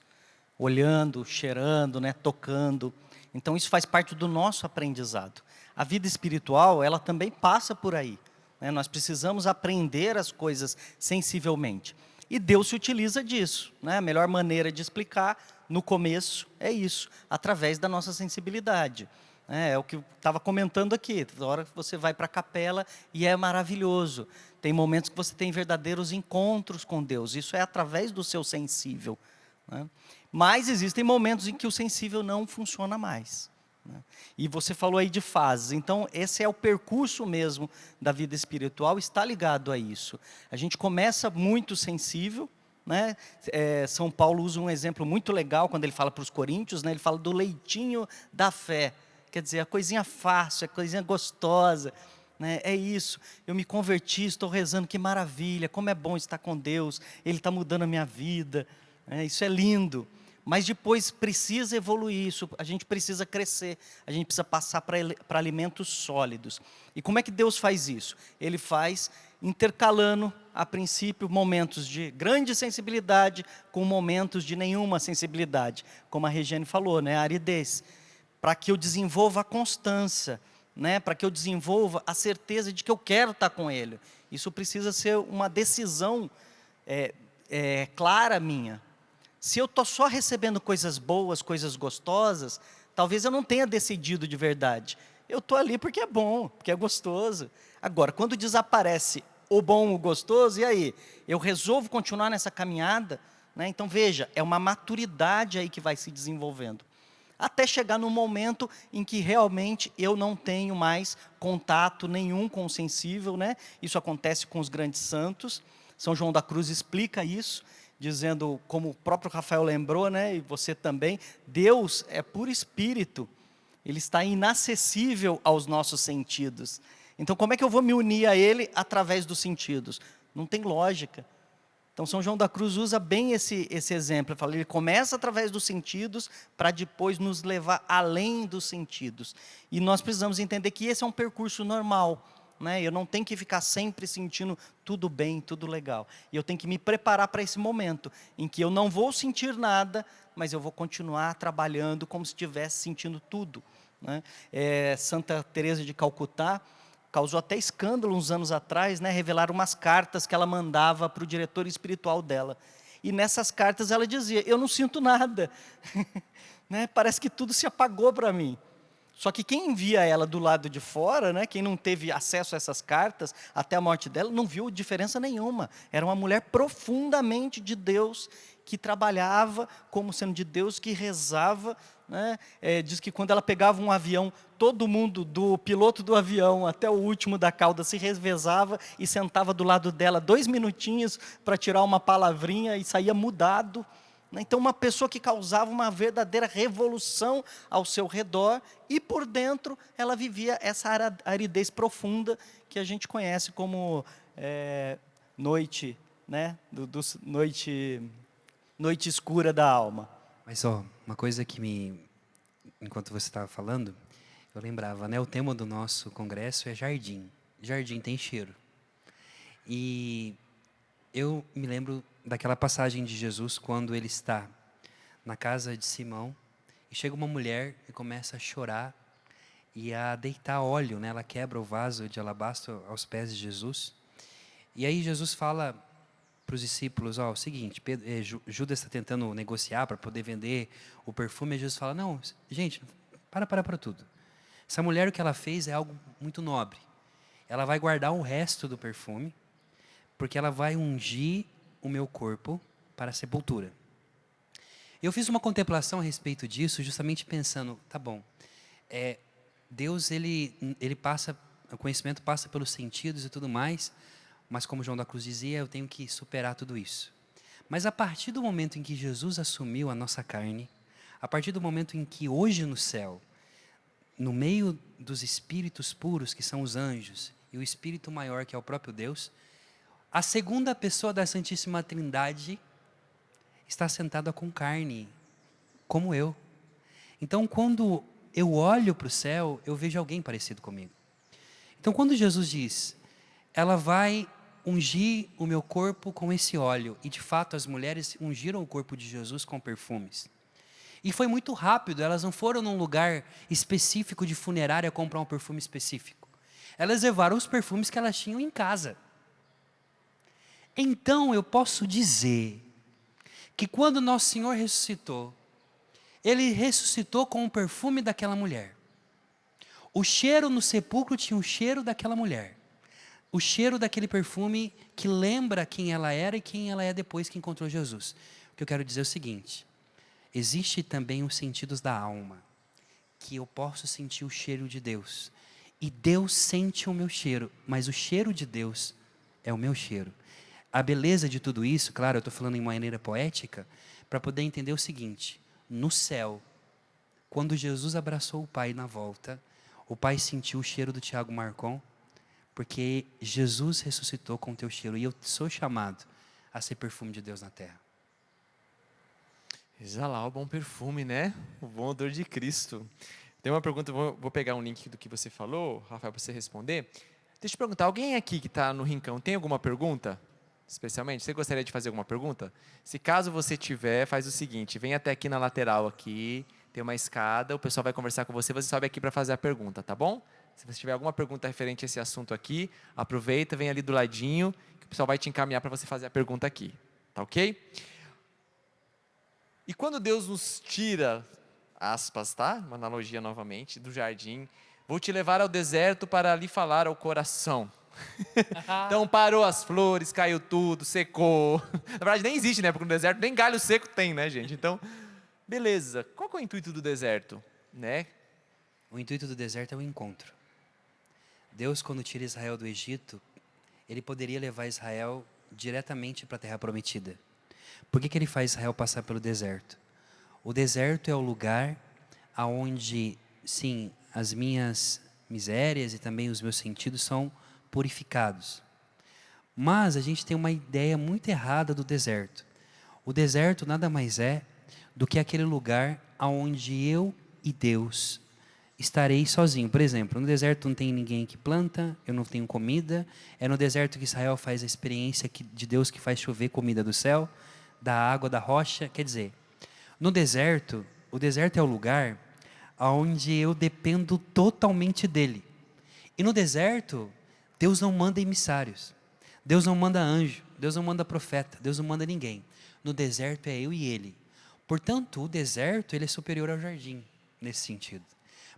Olhando, cheirando, né? Tocando. Então isso faz parte do nosso aprendizado. A vida espiritual, ela também passa por aí, né? Nós precisamos aprender as coisas sensivelmente. E Deus se utiliza disso, né? A melhor maneira de explicar, no começo, é isso, através da nossa sensibilidade. É o que eu estava comentando aqui, toda hora que você vai para a capela e é maravilhoso. Tem momentos que você tem verdadeiros encontros com Deus, isso é através do seu sensível, né? Mas existem momentos em que o sensível não funciona mais, né? E você falou aí de fases, então esse é o percurso mesmo da vida espiritual, está ligado a isso. A gente começa muito sensível, né? São Paulo usa um exemplo muito legal quando ele fala para os coríntios, né? Ele fala do leitinho da fé, quer dizer, a coisinha fácil, a coisinha gostosa, né? É isso, eu me converti, estou rezando, que maravilha, como é bom estar com Deus, Ele está mudando a minha vida, né? Isso é lindo. Mas depois precisa evoluir isso, a gente precisa crescer, a gente precisa passar para alimentos sólidos. E como é que Deus faz isso? Ele faz intercalando, a princípio, momentos de grande sensibilidade com momentos de nenhuma sensibilidade. Como a Regiane falou, né? A aridez. Para que eu desenvolva a constância, né? Para que eu desenvolva a certeza de que eu quero estar com Ele. Isso precisa ser uma decisão clara minha. Se eu estou só recebendo coisas boas, coisas gostosas, talvez eu não tenha decidido de verdade. Eu estou ali porque é bom, porque é gostoso. Agora, quando desaparece o bom, o gostoso, e aí? Eu resolvo continuar nessa caminhada, né? Então veja, é uma maturidade aí que vai se desenvolvendo. Até chegar no momento em que realmente eu não tenho mais contato nenhum com o sensível, né? Isso acontece com os grandes santos. São João da Cruz explica isso, dizendo, como o próprio Rafael lembrou, né, e você também, Deus é puro espírito, Ele está inacessível aos nossos sentidos. Então, como é que eu vou me unir a Ele através dos sentidos? Não tem lógica. Então, São João da Cruz usa bem esse exemplo. Ele fala, ele começa através dos sentidos para depois nos levar além dos sentidos. E nós precisamos entender que esse é um percurso normal, né? Eu não tenho que ficar sempre sentindo tudo bem, tudo legal. E eu tenho que me preparar para esse momento, em que eu não vou sentir nada, mas eu vou continuar trabalhando como se estivesse sentindo tudo, né? Santa Teresa de Calcutá causou até escândalo uns anos atrás, né? Revelaram umas cartas que ela mandava para o diretor espiritual dela. E nessas cartas ela dizia, eu não sinto nada, né? Parece que tudo se apagou para mim. Só que quem via ela do lado de fora, né, quem não teve acesso a essas cartas, até a morte dela, não viu diferença nenhuma. Era uma mulher profundamente de Deus, que trabalhava como sendo de Deus, que rezava, né? Diz que quando ela pegava um avião, todo mundo, do piloto do avião até o último da cauda, se revezava e sentava do lado dela 2 minutinhos para tirar uma palavrinha e saía mudado. Então, uma pessoa que causava uma verdadeira revolução ao seu redor e por dentro ela vivia essa aridez profunda que a gente conhece como noite, né? Noite escura da alma. Mas uma coisa que enquanto você estava falando, eu lembrava, né? O tema do nosso congresso é jardim. Jardim tem cheiro. E eu me lembro daquela passagem de Jesus quando ele está na casa de Simão e chega uma mulher e começa a chorar e a deitar óleo, né? Ela quebra o vaso de alabastro aos pés de Jesus. E aí Jesus fala para os discípulos, ó, o seguinte, Judas está tentando negociar para poder vender o perfume, e Jesus fala, não, gente, para tudo. Essa mulher, o que ela fez é algo muito nobre. Ela vai guardar o resto do perfume, porque ela vai ungir o meu corpo para a sepultura. Eu fiz uma contemplação a respeito disso, justamente pensando, tá bom, Deus, ele passa, o conhecimento passa pelos sentidos e tudo mais, mas como João da Cruz dizia, eu tenho que superar tudo isso. Mas a partir do momento em que Jesus assumiu a nossa carne, a partir do momento em que hoje no céu, no meio dos espíritos puros, que são os anjos, e o espírito maior, que é o próprio Deus, a segunda pessoa da Santíssima Trindade está sentada com carne, como eu. Então, quando eu olho para o céu, eu vejo alguém parecido comigo. Então, quando Jesus diz, ela vai ungir o meu corpo com esse óleo, e de fato as mulheres ungiram o corpo de Jesus com perfumes. E foi muito rápido, elas não foram num lugar específico de funerária comprar um perfume específico. Elas levaram os perfumes que elas tinham em casa. Então eu posso dizer que quando Nosso Senhor ressuscitou, Ele ressuscitou com o perfume daquela mulher. O cheiro no sepulcro tinha o cheiro daquela mulher. O cheiro daquele perfume que lembra quem ela era e quem ela é depois que encontrou Jesus. O que eu quero dizer é o seguinte, existe também os sentidos da alma, que eu posso sentir o cheiro de Deus. E Deus sente o meu cheiro, mas o cheiro de Deus é o meu cheiro. A beleza de tudo isso, claro, eu estou falando em maneira poética, para poder entender o seguinte, no céu, quando Jesus abraçou o Pai na volta, o Pai sentiu o cheiro do Tiago Marcon, porque Jesus ressuscitou com o teu cheiro, e eu sou chamado a ser perfume de Deus na terra. Exalar o bom perfume, né? O bom odor de Cristo. Tem uma pergunta, vou pegar um link do que você falou, Rafael, para você responder. Deixa eu te perguntar, alguém aqui que está no Rincão tem alguma pergunta? Especialmente, você gostaria de fazer alguma pergunta? Se caso você tiver, faz o seguinte, vem até aqui na lateral aqui, tem uma escada, o pessoal vai conversar com você, você sobe aqui para fazer a pergunta, tá bom? Se você tiver alguma pergunta referente a esse assunto aqui, aproveita, vem ali do ladinho, que o pessoal vai te encaminhar para você fazer a pergunta aqui, tá ok? E quando Deus nos tira, aspas, tá? Uma analogia novamente, do jardim, vou te levar ao deserto para lhe falar ao coração. Então parou as flores, caiu tudo, secou. Na verdade nem existe, né? Porque no deserto nem galho seco tem, né, gente? Então, beleza. Qual que é o intuito do deserto, né? O intuito do deserto é o encontro. Deus, quando tira Israel do Egito, Ele poderia levar Israel diretamente para a Terra Prometida. Por que Ele faz Israel passar pelo deserto? O deserto é o lugar onde, sim, as minhas misérias e também os meus sentidos são purificados. Mas a gente tem uma ideia muito errada do deserto. O deserto nada mais é do que aquele lugar onde eu e Deus estarei sozinho. Por exemplo, no deserto não tem ninguém que planta, eu não tenho comida. É no deserto que Israel faz a experiência de Deus que faz chover comida do céu, da água, da rocha. Quer dizer, no deserto, o deserto é o lugar onde eu dependo totalmente dele. E no deserto, Deus não manda emissários, Deus não manda anjo, Deus não manda profeta, Deus não manda ninguém. No deserto é eu e ele. Portanto, o deserto ele é superior ao jardim, nesse sentido.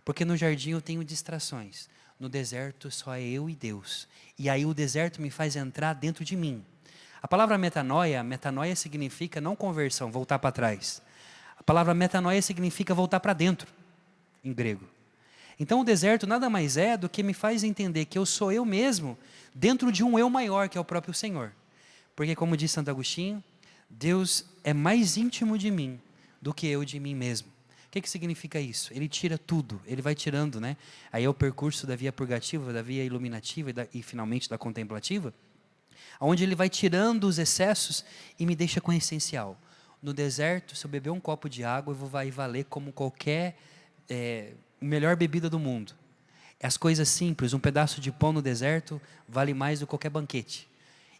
Porque no jardim eu tenho distrações, no deserto só é eu e Deus. E aí o deserto me faz entrar dentro de mim. A palavra metanoia significa não conversão, voltar para trás. A palavra metanoia significa voltar para dentro, em grego. Então o deserto nada mais é do que me faz entender que eu sou eu mesmo dentro de um eu maior, que é o próprio Senhor. Porque como diz Santo Agostinho, Deus é mais íntimo de mim do que eu de mim mesmo. O que significa isso? Ele tira tudo, ele vai tirando, né? Aí é o percurso da via purgativa, da via iluminativa e finalmente da contemplativa, onde ele vai tirando os excessos e me deixa com o essencial. No deserto, se eu beber um copo de água, vai valer como qualquer melhor bebida do mundo. As coisas simples, um pedaço de pão no deserto vale mais do que qualquer banquete.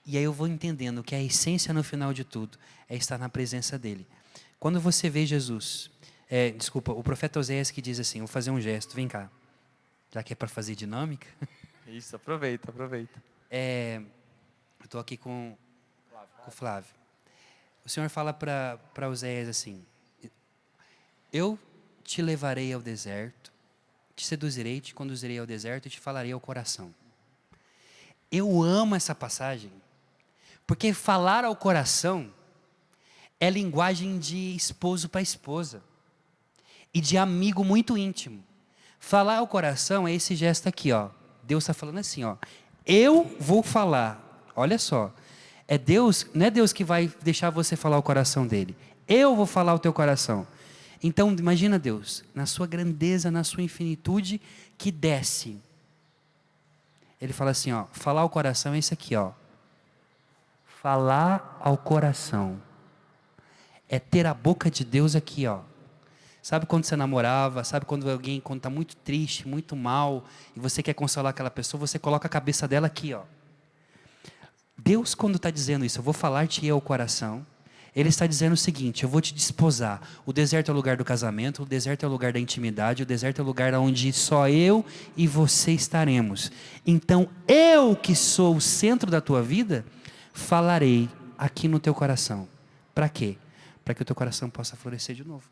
E aí eu vou entendendo que a essência no final de tudo é estar na presença dele. Quando você vê Jesus, o profeta Oséias que diz assim, vou fazer um gesto, vem cá. Já que é para fazer dinâmica. Isso, aproveita, aproveita. Eu estou aqui com o Flávio. O Senhor fala para Oséias assim: eu te levarei ao deserto, te seduzirei, te conduzirei ao deserto e te falarei ao coração. Eu amo essa passagem, porque falar ao coração é linguagem de esposo para esposa e de amigo muito íntimo. Falar ao coração é esse gesto aqui, ó. Deus está falando assim, ó. Eu vou falar. Olha só. É Deus, não é Deus que vai deixar você falar o coração dele. Eu vou falar o teu coração. Então, imagina Deus, na sua grandeza, na sua infinitude, que desce. Ele fala assim, ó. Falar ao coração é isso aqui, ó. Falar ao coração. É ter a boca de Deus aqui, ó. Sabe quando você namorava, sabe quando alguém, quando está muito triste, muito mal, e você quer consolar aquela pessoa, você coloca a cabeça dela aqui, ó. Deus, quando está dizendo isso, eu vou falar-te ao coração, Ele está dizendo o seguinte: eu vou te desposar. O deserto é o lugar do casamento, o deserto é o lugar da intimidade, o deserto é o lugar onde só eu e você estaremos. Então, eu que sou o centro da tua vida, falarei aqui no teu coração. Para quê? Para que o teu coração possa florescer de novo.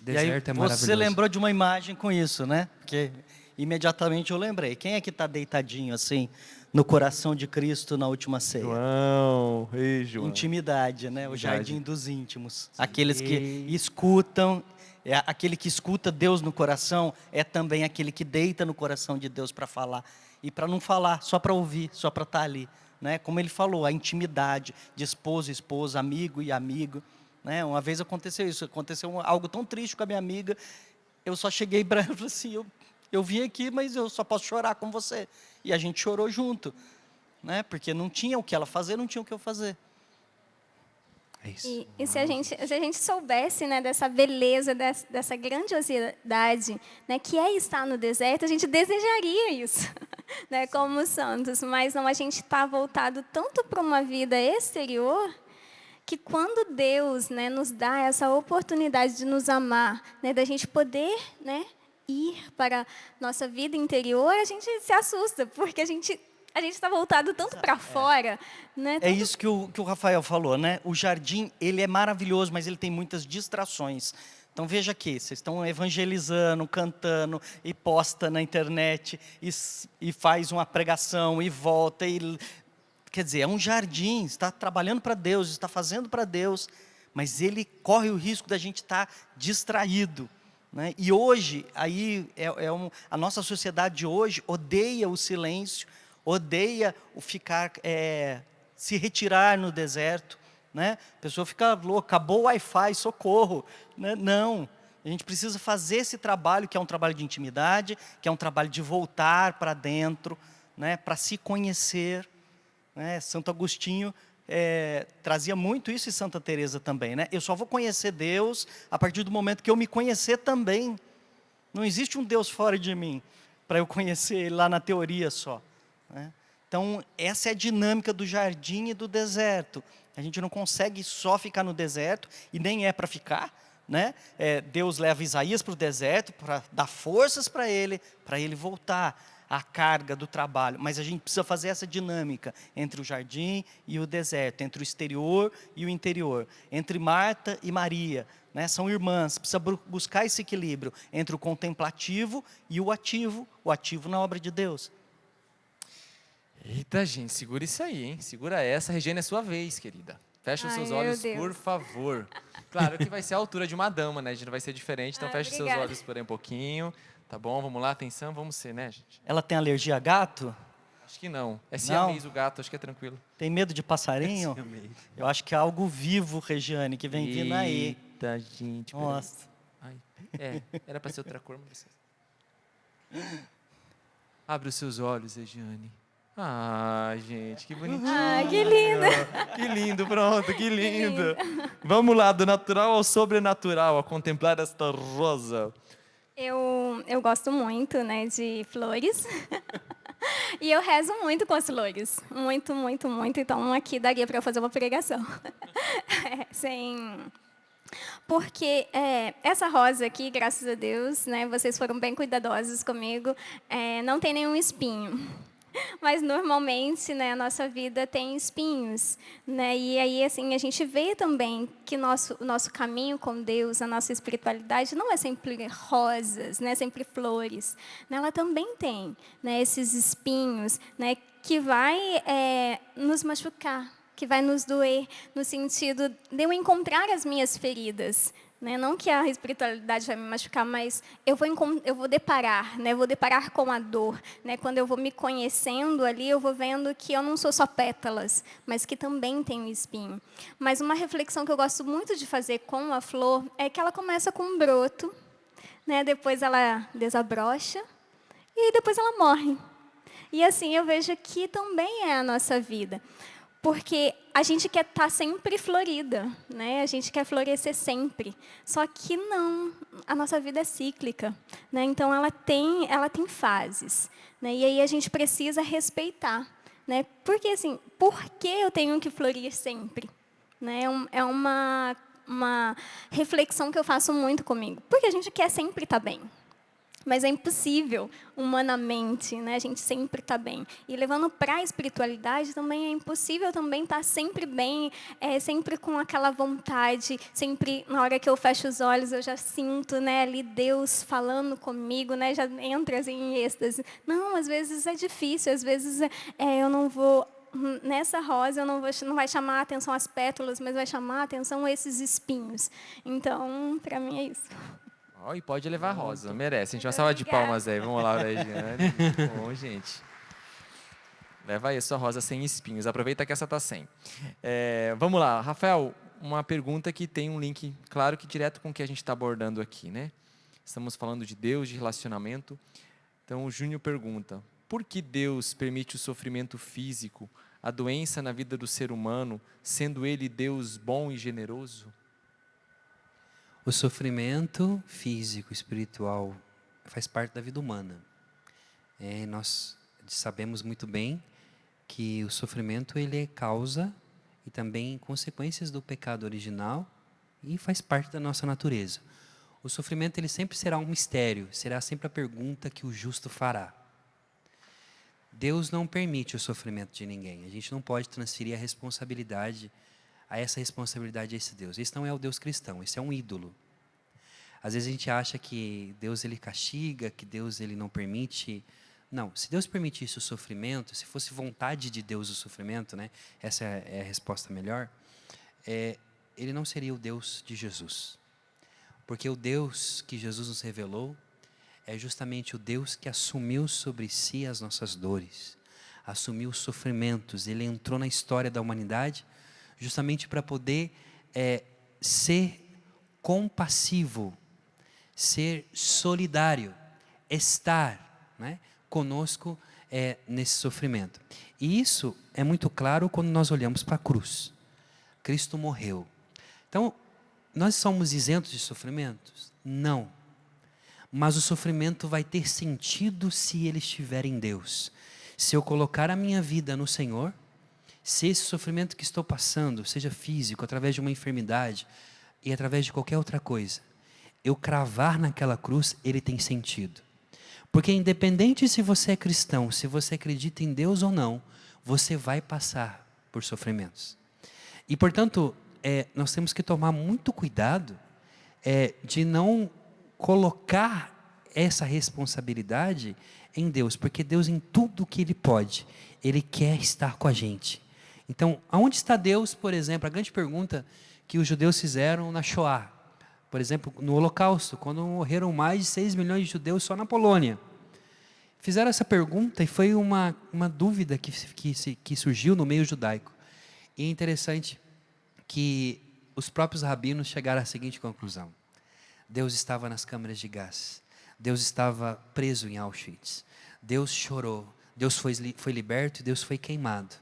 Deserto é maravilhoso. Você lembrou de uma imagem com isso, né? Porque imediatamente eu lembrei. Quem é que está deitadinho assim no coração de Cristo na última ceia? João, ei, João. Intimidade, né? O Intimidade. jardim dos íntimos. Aqueles que escutam, aquele que escuta Deus no coração é também aquele que deita no coração de Deus para falar. E para não falar, só para ouvir, só para estar ali. Né? Como ele falou, a intimidade de esposo e esposa, amigo e amigo. Né? Uma vez aconteceu isso, aconteceu algo tão triste com a minha amiga, eu só cheguei para ela e falei assim, eu vim aqui, mas eu só posso chorar com você. E a gente chorou junto, né? Porque não tinha o que ela fazer, não tinha o que eu fazer. É isso. E se a gente soubesse, né, dessa beleza, dessa grandiosidade, né, que é estar no deserto, a gente desejaria isso, né, como os santos. Mas não, a gente está voltado tanto para uma vida exterior, que quando Deus, né, nos dá essa oportunidade de nos amar, né, da gente poder, né, ir para a nossa vida interior, a gente se assusta, porque a gente está voltado tanto para fora. Né, É isso que o Rafael falou, né? O jardim, ele é maravilhoso, mas ele tem muitas distrações. Então veja aqui, vocês estão evangelizando, cantando, e posta na internet, e faz uma pregação, e volta, quer dizer, é um jardim, está trabalhando para Deus, está fazendo para Deus, mas ele corre o risco da gente estar distraído. Né? E hoje, a nossa sociedade de hoje odeia o silêncio, odeia o ficar, se retirar no deserto. Né? A pessoa fica louca, acabou o Wi-Fi, socorro. Né? Não, a gente precisa fazer esse trabalho, que é um trabalho de intimidade, que é um trabalho de voltar para dentro, né? Para se conhecer. Né? Santo Agostinho trazia muito isso, e Santa Teresa também. Né? Eu só vou conhecer Deus a partir do momento que eu me conhecer também. Não existe um Deus fora de mim, para eu conhecer Ele lá na teoria só. Né? Então, essa é a dinâmica do jardim e do deserto. A gente não consegue só ficar no deserto, e nem é para ficar. Né? Deus leva Isaías para o deserto, para dar forças para ele voltar a carga do trabalho, mas a gente precisa fazer essa dinâmica entre o jardim e o deserto, entre o exterior e o interior, entre Marta e Maria, né? São irmãs, precisa buscar esse equilíbrio entre o contemplativo e o ativo na obra de Deus. Eita, gente, segura isso aí, hein? Segura essa. Regina, é sua vez, querida. Fecha os seus olhos, por favor. Claro que vai ser a altura de uma dama, né? A gente não vai ser diferente, então fecha os seus olhos por aí um pouquinho. Tá bom, vamos lá, atenção, vamos ser, né, gente? Ela tem alergia a gato? Acho que não. É siamês o gato, acho que é tranquilo. Tem medo de passarinho? Eu acho que é algo vivo, Regiane, que vem vindo aí. Eita, gente. Nossa. Ai, era para ser outra cor, mas... Abre os seus olhos, Regiane. Ah, gente, que bonitinho. Ah, que lindo. Que lindo, pronto, que lindo. Vamos lá, do natural ao sobrenatural, a contemplar esta rosa. Eu gosto muito, né, de flores. E eu rezo muito com as flores. Muito, muito, muito. Então, aqui daria para eu fazer uma pregação. Porque essa rosa aqui, graças a Deus, né, vocês foram bem cuidadosos comigo, não tem nenhum espinho. Mas normalmente, né, a nossa vida tem espinhos, né? E aí assim a gente vê também que o nosso caminho com Deus, a nossa espiritualidade não é sempre rosas, né, sempre flores, né? Ela também tem, né, esses espinhos, né, que vai nos machucar, que vai nos doer, no sentido de eu encontrar as minhas feridas. Né? Não que a espiritualidade vai me machucar, mas eu vou deparar, né? Vou deparar com a dor. Né? Quando eu vou me conhecendo ali, eu vou vendo que eu não sou só pétalas, mas que também tenho espinho. Mas uma reflexão que eu gosto muito de fazer com a flor é que ela começa com um broto, né? Depois ela desabrocha e depois ela morre. E assim eu vejo que também é a nossa vida. Porque a gente quer estar sempre florida, né? A gente quer florescer sempre. Só que não, a nossa vida é cíclica, né? Então ela tem fases, né? E aí a gente precisa respeitar, né? Porque assim, por que eu tenho que florir sempre? Né? É uma reflexão que eu faço muito comigo. Porque a gente quer sempre estar bem. Mas é impossível, humanamente, né? A gente sempre está bem. E levando para a espiritualidade, também é impossível também estar sempre bem, sempre com aquela vontade, sempre, na hora que eu fecho os olhos, eu já sinto, né, ali Deus falando comigo, né? Já entra assim, em êxtase. Não, às vezes é difícil, às vezes eu não vou... Nessa rosa não vai chamar a atenção as pétalas, mas vai chamar a atenção esses espinhos. Então, para mim é isso. Ó, e pode levar rosa, merece. A gente vai salvar de palmas aí. Vamos lá, Regiane. Bom, gente. Leva aí a sua rosa sem espinhos. Aproveita que essa tá sem. Vamos lá, Rafael. Uma pergunta que tem um link, claro que direto com o que a gente está abordando aqui, né? Estamos falando de Deus, de relacionamento. Então, o Júnior pergunta: por que Deus permite o sofrimento físico, a doença na vida do ser humano, sendo Ele Deus bom e generoso? O sofrimento físico, espiritual, faz parte da vida humana. Nós sabemos muito bem que o sofrimento ele é causa e também consequências do pecado original e faz parte da nossa natureza. O sofrimento ele sempre será um mistério, será sempre a pergunta que o justo fará. Deus não permite o sofrimento de ninguém. A gente não pode transferir a responsabilidade a essa responsabilidade a esse Deus. Esse não é o Deus cristão, esse é um ídolo. Às vezes a gente acha que Deus ele castiga, que Deus ele não permite. Não, se Deus permitisse o sofrimento, se fosse vontade de Deus o sofrimento, né? Essa é a resposta melhor, ele não seria o Deus de Jesus. Porque o Deus que Jesus nos revelou é justamente o Deus que assumiu sobre si as nossas dores, assumiu os sofrimentos, ele entrou na história da humanidade justamente para poder ser compassivo, ser solidário, estar, né, conosco nesse sofrimento. E isso é muito claro quando nós olhamos para a cruz. Cristo morreu. Então, nós somos isentos de sofrimentos? Não. Mas o sofrimento vai ter sentido se ele estiver em Deus. Se eu colocar a minha vida no Senhor, se esse sofrimento que estou passando, seja físico, através de uma enfermidade e através de qualquer outra coisa, eu cravar naquela cruz, ele tem sentido. Porque independente se você é cristão, se você acredita em Deus ou não, você vai passar por sofrimentos. E portanto, nós temos que tomar muito cuidado de não colocar essa responsabilidade em Deus, porque Deus em tudo que Ele pode, Ele quer estar com a gente. Então, aonde está Deus, por exemplo? A grande pergunta que os judeus fizeram na Shoah, por exemplo, no Holocausto, quando morreram mais de 6 milhões de judeus só na Polônia. Fizeram essa pergunta e foi uma dúvida que surgiu no meio judaico. E é interessante que os próprios rabinos chegaram à seguinte conclusão: Deus estava nas câmaras de gás, Deus estava preso em Auschwitz, Deus chorou, Deus foi liberto e Deus foi queimado.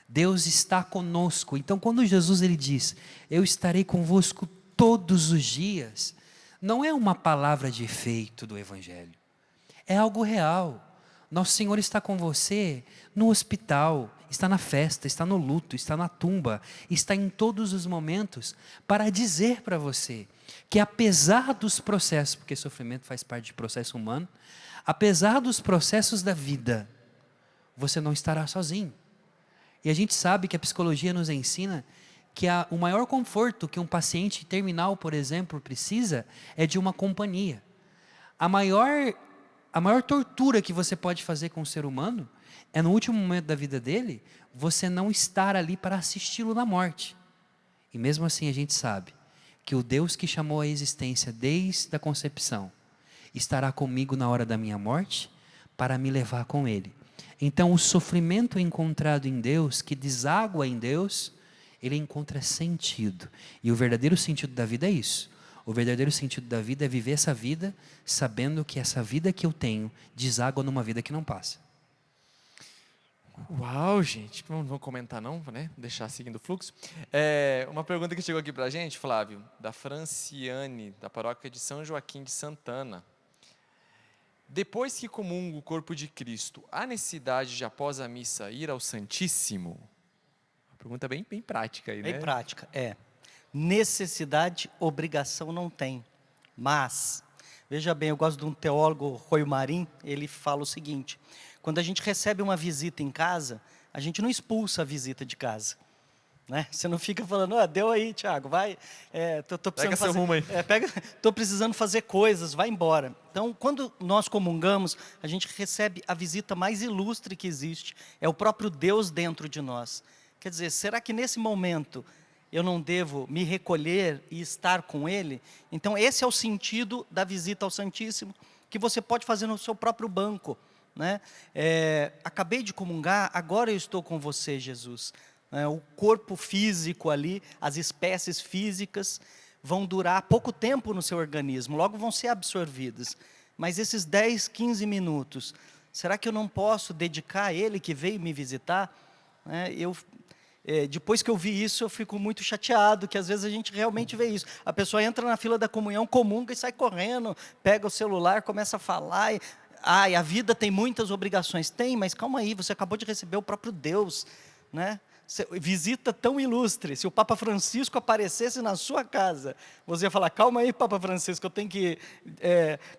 Deus está conosco. Então quando Jesus ele diz, eu estarei convosco todos os dias, não é uma palavra de efeito do Evangelho, é algo real. Nosso Senhor está com você no hospital, está na festa, está no luto, está na tumba, está em todos os momentos para dizer para você que apesar dos processos, porque sofrimento faz parte do processo humano, apesar dos processos da vida, você não estará sozinho. E a gente sabe que a psicologia nos ensina que o maior conforto que um paciente terminal, por exemplo, precisa é de uma companhia. A maior tortura que você pode fazer com o ser humano é no último momento da vida dele, você não estar ali para assisti-lo na morte. E mesmo assim a gente sabe que o Deus que chamou a existência desde a concepção estará comigo na hora da minha morte para me levar com Ele. Então o sofrimento encontrado em Deus, que deságua em Deus, ele encontra sentido. E o verdadeiro sentido da vida é isso. O verdadeiro sentido da vida é viver essa vida sabendo que essa vida que eu tenho deságua numa vida que não passa. Uau, gente. Não vou comentar não, né? Deixar seguindo o fluxo. Uma pergunta que chegou aqui pra gente, Flávio, da Franciane, da paróquia de São Joaquim de Santana. Depois que comungo o corpo de Cristo, há necessidade de, após a missa, ir ao Santíssimo? Uma pergunta bem prática aí, né? Bem prática, necessidade, obrigação não tem. Mas, veja bem, eu gosto de um teólogo, Rui Marim, ele fala o seguinte: quando a gente recebe uma visita em casa, a gente não expulsa a visita de casa. Né? Você não fica falando, deu aí, Tiago, vai, tô precisando seu rumo aí. Tô precisando fazer coisas, vai embora. Então, quando nós comungamos, a gente recebe a visita mais ilustre que existe, é o próprio Deus dentro de nós. Quer dizer, será que nesse momento eu não devo me recolher e estar com Ele? Então, esse é o sentido da visita ao Santíssimo, que você pode fazer no seu próprio banco. Né? Acabei de comungar, agora eu estou com você, Jesus. O corpo físico ali, as espécies físicas vão durar pouco tempo no seu organismo, logo vão ser absorvidas. Mas esses 10, 15 minutos, será que eu não posso dedicar a Ele que veio me visitar? Depois que eu vi isso, eu fico muito chateado, que às vezes a gente realmente vê isso. A pessoa entra na fila da comunhão, comunga e sai correndo, pega o celular, começa a falar. A vida tem muitas obrigações. Tem, mas calma aí, você acabou de receber o próprio Deus, né? Visita tão ilustre. Se o Papa Francisco aparecesse na sua casa, você ia falar, calma aí, Papa Francisco, eu tenho que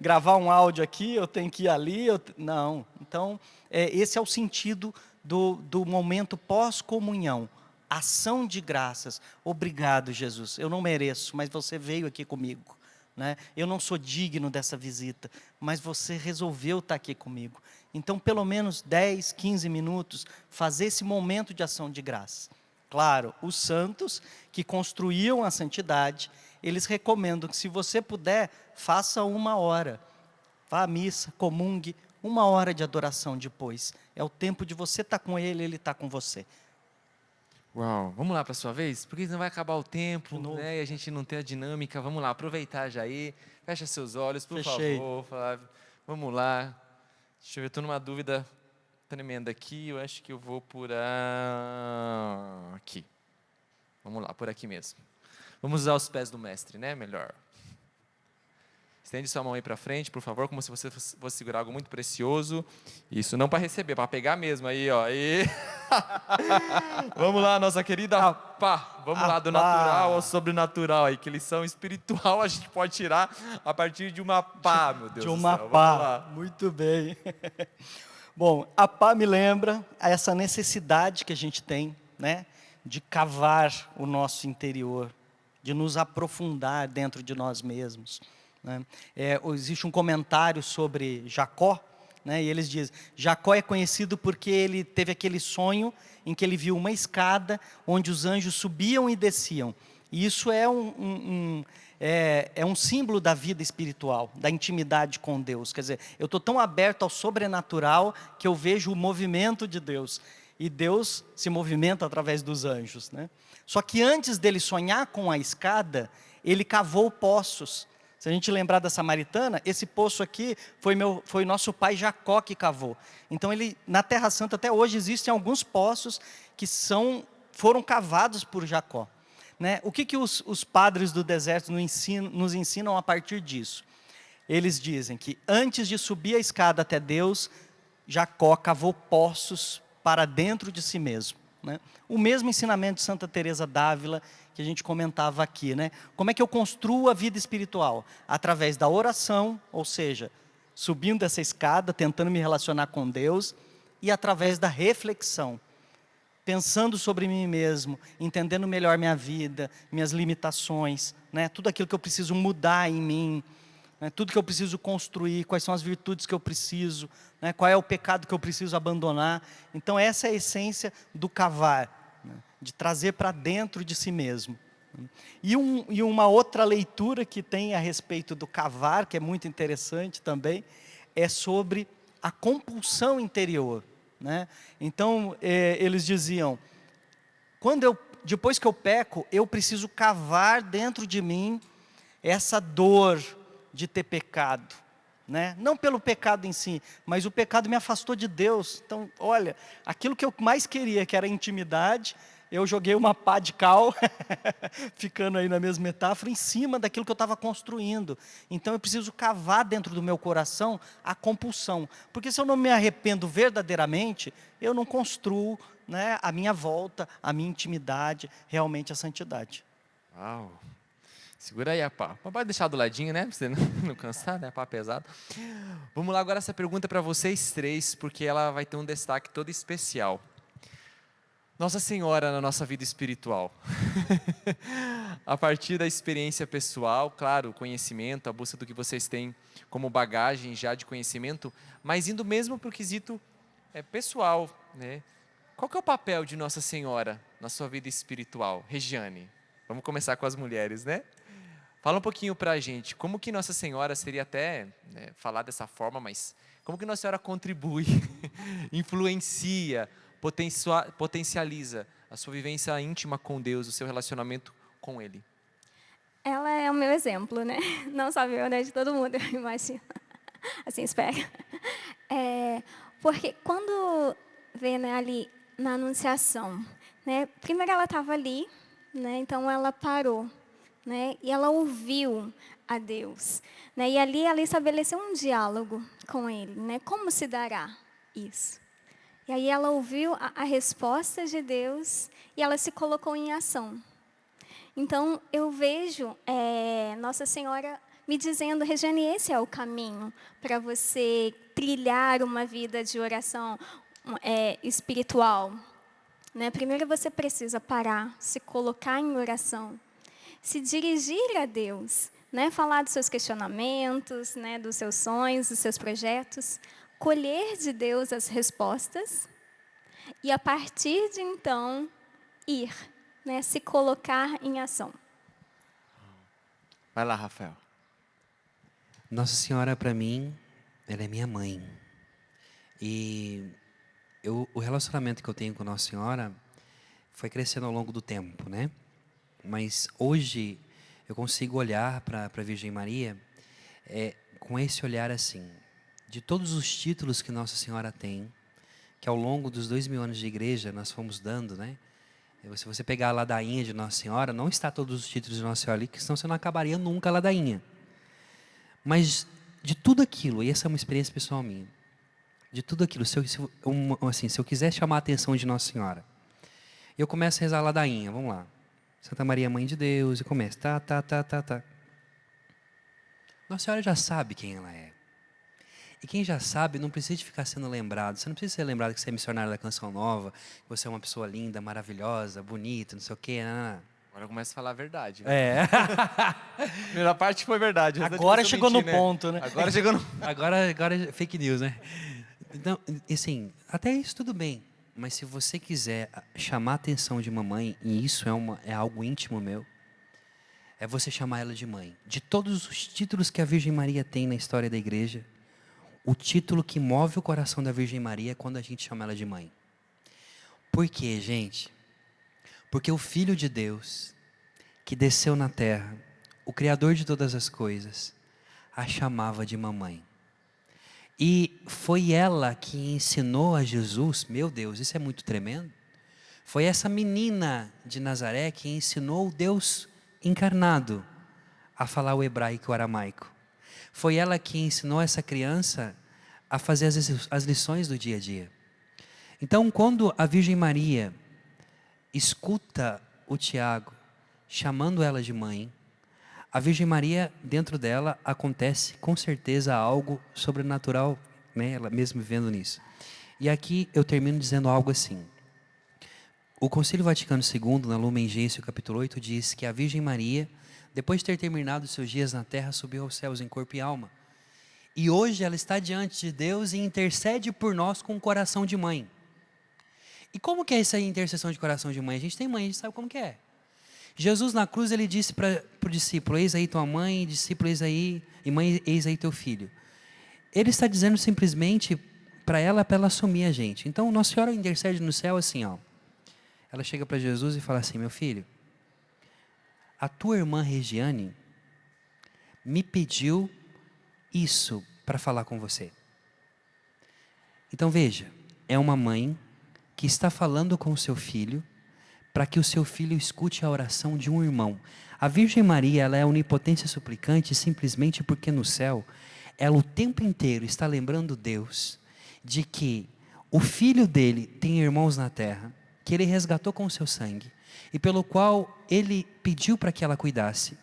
gravar um áudio aqui, eu tenho que ir ali. Não. Então, esse é o sentido do momento pós-comunhão. Ação de graças. Obrigado, Jesus. Eu não mereço, mas você veio aqui comigo. Né? Eu não sou digno dessa visita, mas você resolveu estar aqui comigo. Então, pelo menos 10, 15 minutos, fazer esse momento de ação de graça. Claro, os santos que construíam a santidade, eles recomendam que, se você puder, faça 1 hora. Vá à missa, comungue, 1 hora de adoração depois. É o tempo de você estar com Ele, Ele está com você. Uau, vamos lá para a sua vez? Porque senão vai acabar o tempo, né? E a gente não tem a dinâmica. Vamos lá, aproveitar já aí. Fecha seus olhos, por favor, Flávio. Vamos lá. Deixa eu ver, estou numa dúvida tremenda aqui. Eu acho que eu vou por aqui. Vamos lá, por aqui mesmo. Vamos usar os pés do mestre, né? Melhor. Estende sua mão aí para frente, por favor, como se você fosse segurar algo muito precioso. Isso, não para receber, para pegar mesmo. Aí, ó. Aí. Vamos lá, nossa querida pá. Vamos lá, do natural ao sobrenatural. Aí, que lição espiritual a gente pode tirar a partir de uma pá, meu Deus do céu. De uma pá, muito bem. Bom, a pá me lembra essa necessidade que a gente tem, né, de cavar o nosso interior, de nos aprofundar dentro de nós mesmos. Né? Existe um comentário sobre Jacó, né, e eles dizem, Jacó é conhecido porque ele teve aquele sonho em que ele viu uma escada onde os anjos subiam e desciam. E isso é um símbolo da vida espiritual, da intimidade com Deus. Quer dizer, eu estou tão aberto ao sobrenatural que eu vejo o movimento de Deus. E Deus se movimenta através dos anjos. Né? Só que antes dele sonhar com a escada, ele cavou poços. Se a gente lembrar da samaritana, esse poço aqui foi nosso pai Jacó que cavou. Então, na Terra Santa, até hoje, existem alguns poços que foram cavados por Jacó. Né? O que os padres do deserto nos ensinam a partir disso? Eles dizem que antes de subir a escada até Deus, Jacó cavou poços para dentro de si mesmo, né? O mesmo ensinamento de Santa Teresa d'Ávila que a gente comentava aqui, né? Como é que eu construo a vida espiritual? Através da oração, ou seja, subindo essa escada, tentando me relacionar com Deus, e através da reflexão, pensando sobre mim mesmo, entendendo melhor minha vida, minhas limitações, né? Tudo aquilo que eu preciso mudar em mim, né? Tudo que eu preciso construir, quais são as virtudes que eu preciso, né? Qual é o pecado que eu preciso abandonar. Então essa é a essência do cavar, né? De trazer para dentro de si mesmo. E uma outra leitura que tem a respeito do cavar, que é muito interessante também, é sobre a compulsão interior, né? Então, eles diziam, depois que eu peco, eu preciso cavar dentro de mim essa dor de ter pecado, né? Não pelo pecado em si, mas o pecado me afastou de Deus. Então, olha, aquilo que eu mais queria, que era intimidade, eu joguei uma pá de cal, ficando aí na mesma metáfora, em cima daquilo que eu estava construindo. Então eu preciso cavar dentro do meu coração a compulsão. Porque se eu não me arrependo verdadeiramente, eu não construo, né, a minha volta, a minha intimidade, realmente a santidade. Uau! Segura aí a pá. Pode deixar do ladinho, né? Pra você não cansar, né? A pá pesado. Vamos lá agora essa pergunta para vocês três, porque ela vai ter um destaque todo especial. Nossa Senhora na nossa vida espiritual. A partir da experiência pessoal, claro, o conhecimento, a busca do que vocês têm como bagagem já de conhecimento, mas indo mesmo para o quesito pessoal, né? Qual que é o papel de Nossa Senhora na sua vida espiritual? Regiane, vamos começar com as mulheres, né? Fala um pouquinho para a gente, como que Nossa Senhora, seria até falar dessa forma, mas como que Nossa Senhora contribui, influencia, potencializa a sua vivência íntima com Deus, o seu relacionamento com Ele? Ela é o meu exemplo, né? Não só meu, né? De todo mundo, eu imagino. Assim, espero. Porque quando vê, né, ali na Anunciação, né? Primeiro ela estava ali, né? Então ela parou, né? E ela ouviu a Deus, né? E ali ela estabeleceu um diálogo com Ele, né? Como se dará isso? E aí ela ouviu a resposta de Deus e ela se colocou em ação. Então, eu vejo Nossa Senhora me dizendo, Regiane, esse é o caminho para você trilhar uma vida de oração espiritual. Né? Primeiro você precisa parar, se colocar em oração, se dirigir a Deus, né? Falar dos seus questionamentos, né? Dos seus sonhos, dos seus projetos, colher de Deus as respostas e, a partir de então, ir, né? Se colocar em ação. Vai lá, Rafael. Nossa Senhora, para mim, ela é minha mãe. E o relacionamento que eu tenho com Nossa Senhora foi crescendo ao longo do tempo, né? Mas hoje eu consigo olhar para a Virgem Maria com esse olhar assim, de todos os títulos que Nossa Senhora tem, que ao longo dos 2000 anos de igreja nós fomos dando, né? Se você pegar a ladainha de Nossa Senhora, não está todos os títulos de Nossa Senhora ali, que senão você não acabaria nunca a ladainha. Mas de tudo aquilo, e essa é uma experiência pessoal minha, de tudo aquilo, se eu quiser chamar a atenção de Nossa Senhora, eu começo a rezar a ladainha, vamos lá. Santa Maria, Mãe de Deus, e começo, tá. Nossa Senhora já sabe quem ela é. E quem já sabe não precisa de ficar sendo lembrado. Você não precisa ser lembrado que você é missionário da Canção Nova, que você é uma pessoa linda, maravilhosa, bonita, não sei o quê. Não. Agora começa a falar a verdade. Né? A primeira parte foi verdade. Agora chegou no ponto, né? Agora chegou no... Agora é fake news, né? Então, assim, até isso tudo bem. Mas se você quiser chamar a atenção de mamãe, e isso é algo íntimo meu, é você chamar ela de mãe. De todos os títulos que a Virgem Maria tem na história da igreja, o título que move o coração da Virgem Maria é quando a gente chama ela de mãe. Por quê, gente? Porque o Filho de Deus, que desceu na terra, o Criador de todas as coisas, a chamava de mamãe. E foi ela que ensinou a Jesus, meu Deus, isso é muito tremendo. Foi essa menina de Nazaré que ensinou o Deus encarnado a falar o hebraico e o aramaico. Foi ela que ensinou essa criança a fazer as lições do dia a dia. Então, quando a Virgem Maria escuta o Tiago chamando ela de mãe, a Virgem Maria, dentro dela, acontece com certeza algo sobrenatural, né? Ela mesmo vivendo nisso. E aqui eu termino dizendo algo assim. O Concílio Vaticano II, na Lumen Gentium, capítulo 8, diz que a Virgem Maria, depois de ter terminado seus dias na terra, subiu aos céus em corpo e alma. E hoje ela está diante de Deus e intercede por nós com o coração de mãe. E como que é essa intercessão de coração de mãe? A gente tem mãe, a gente sabe como que é. Jesus na cruz, ele disse para o discípulo, eis aí tua mãe, discípulo, eis aí, e mãe, eis aí teu filho. Ele está dizendo simplesmente para ela assumir a gente. Então, Nossa Senhora intercede no céu assim, ó. Ela chega para Jesus e fala assim, meu filho, a tua irmã Regiane me pediu isso para falar com você. Então veja, é uma mãe que está falando com o seu filho para que o seu filho escute a oração de um irmão. A Virgem Maria, ela é a onipotência suplicante simplesmente porque no céu, ela o tempo inteiro está lembrando Deus de que o filho dele tem irmãos na terra, que ele resgatou com o seu sangue, e pelo qual ele pediu para que ela cuidasse,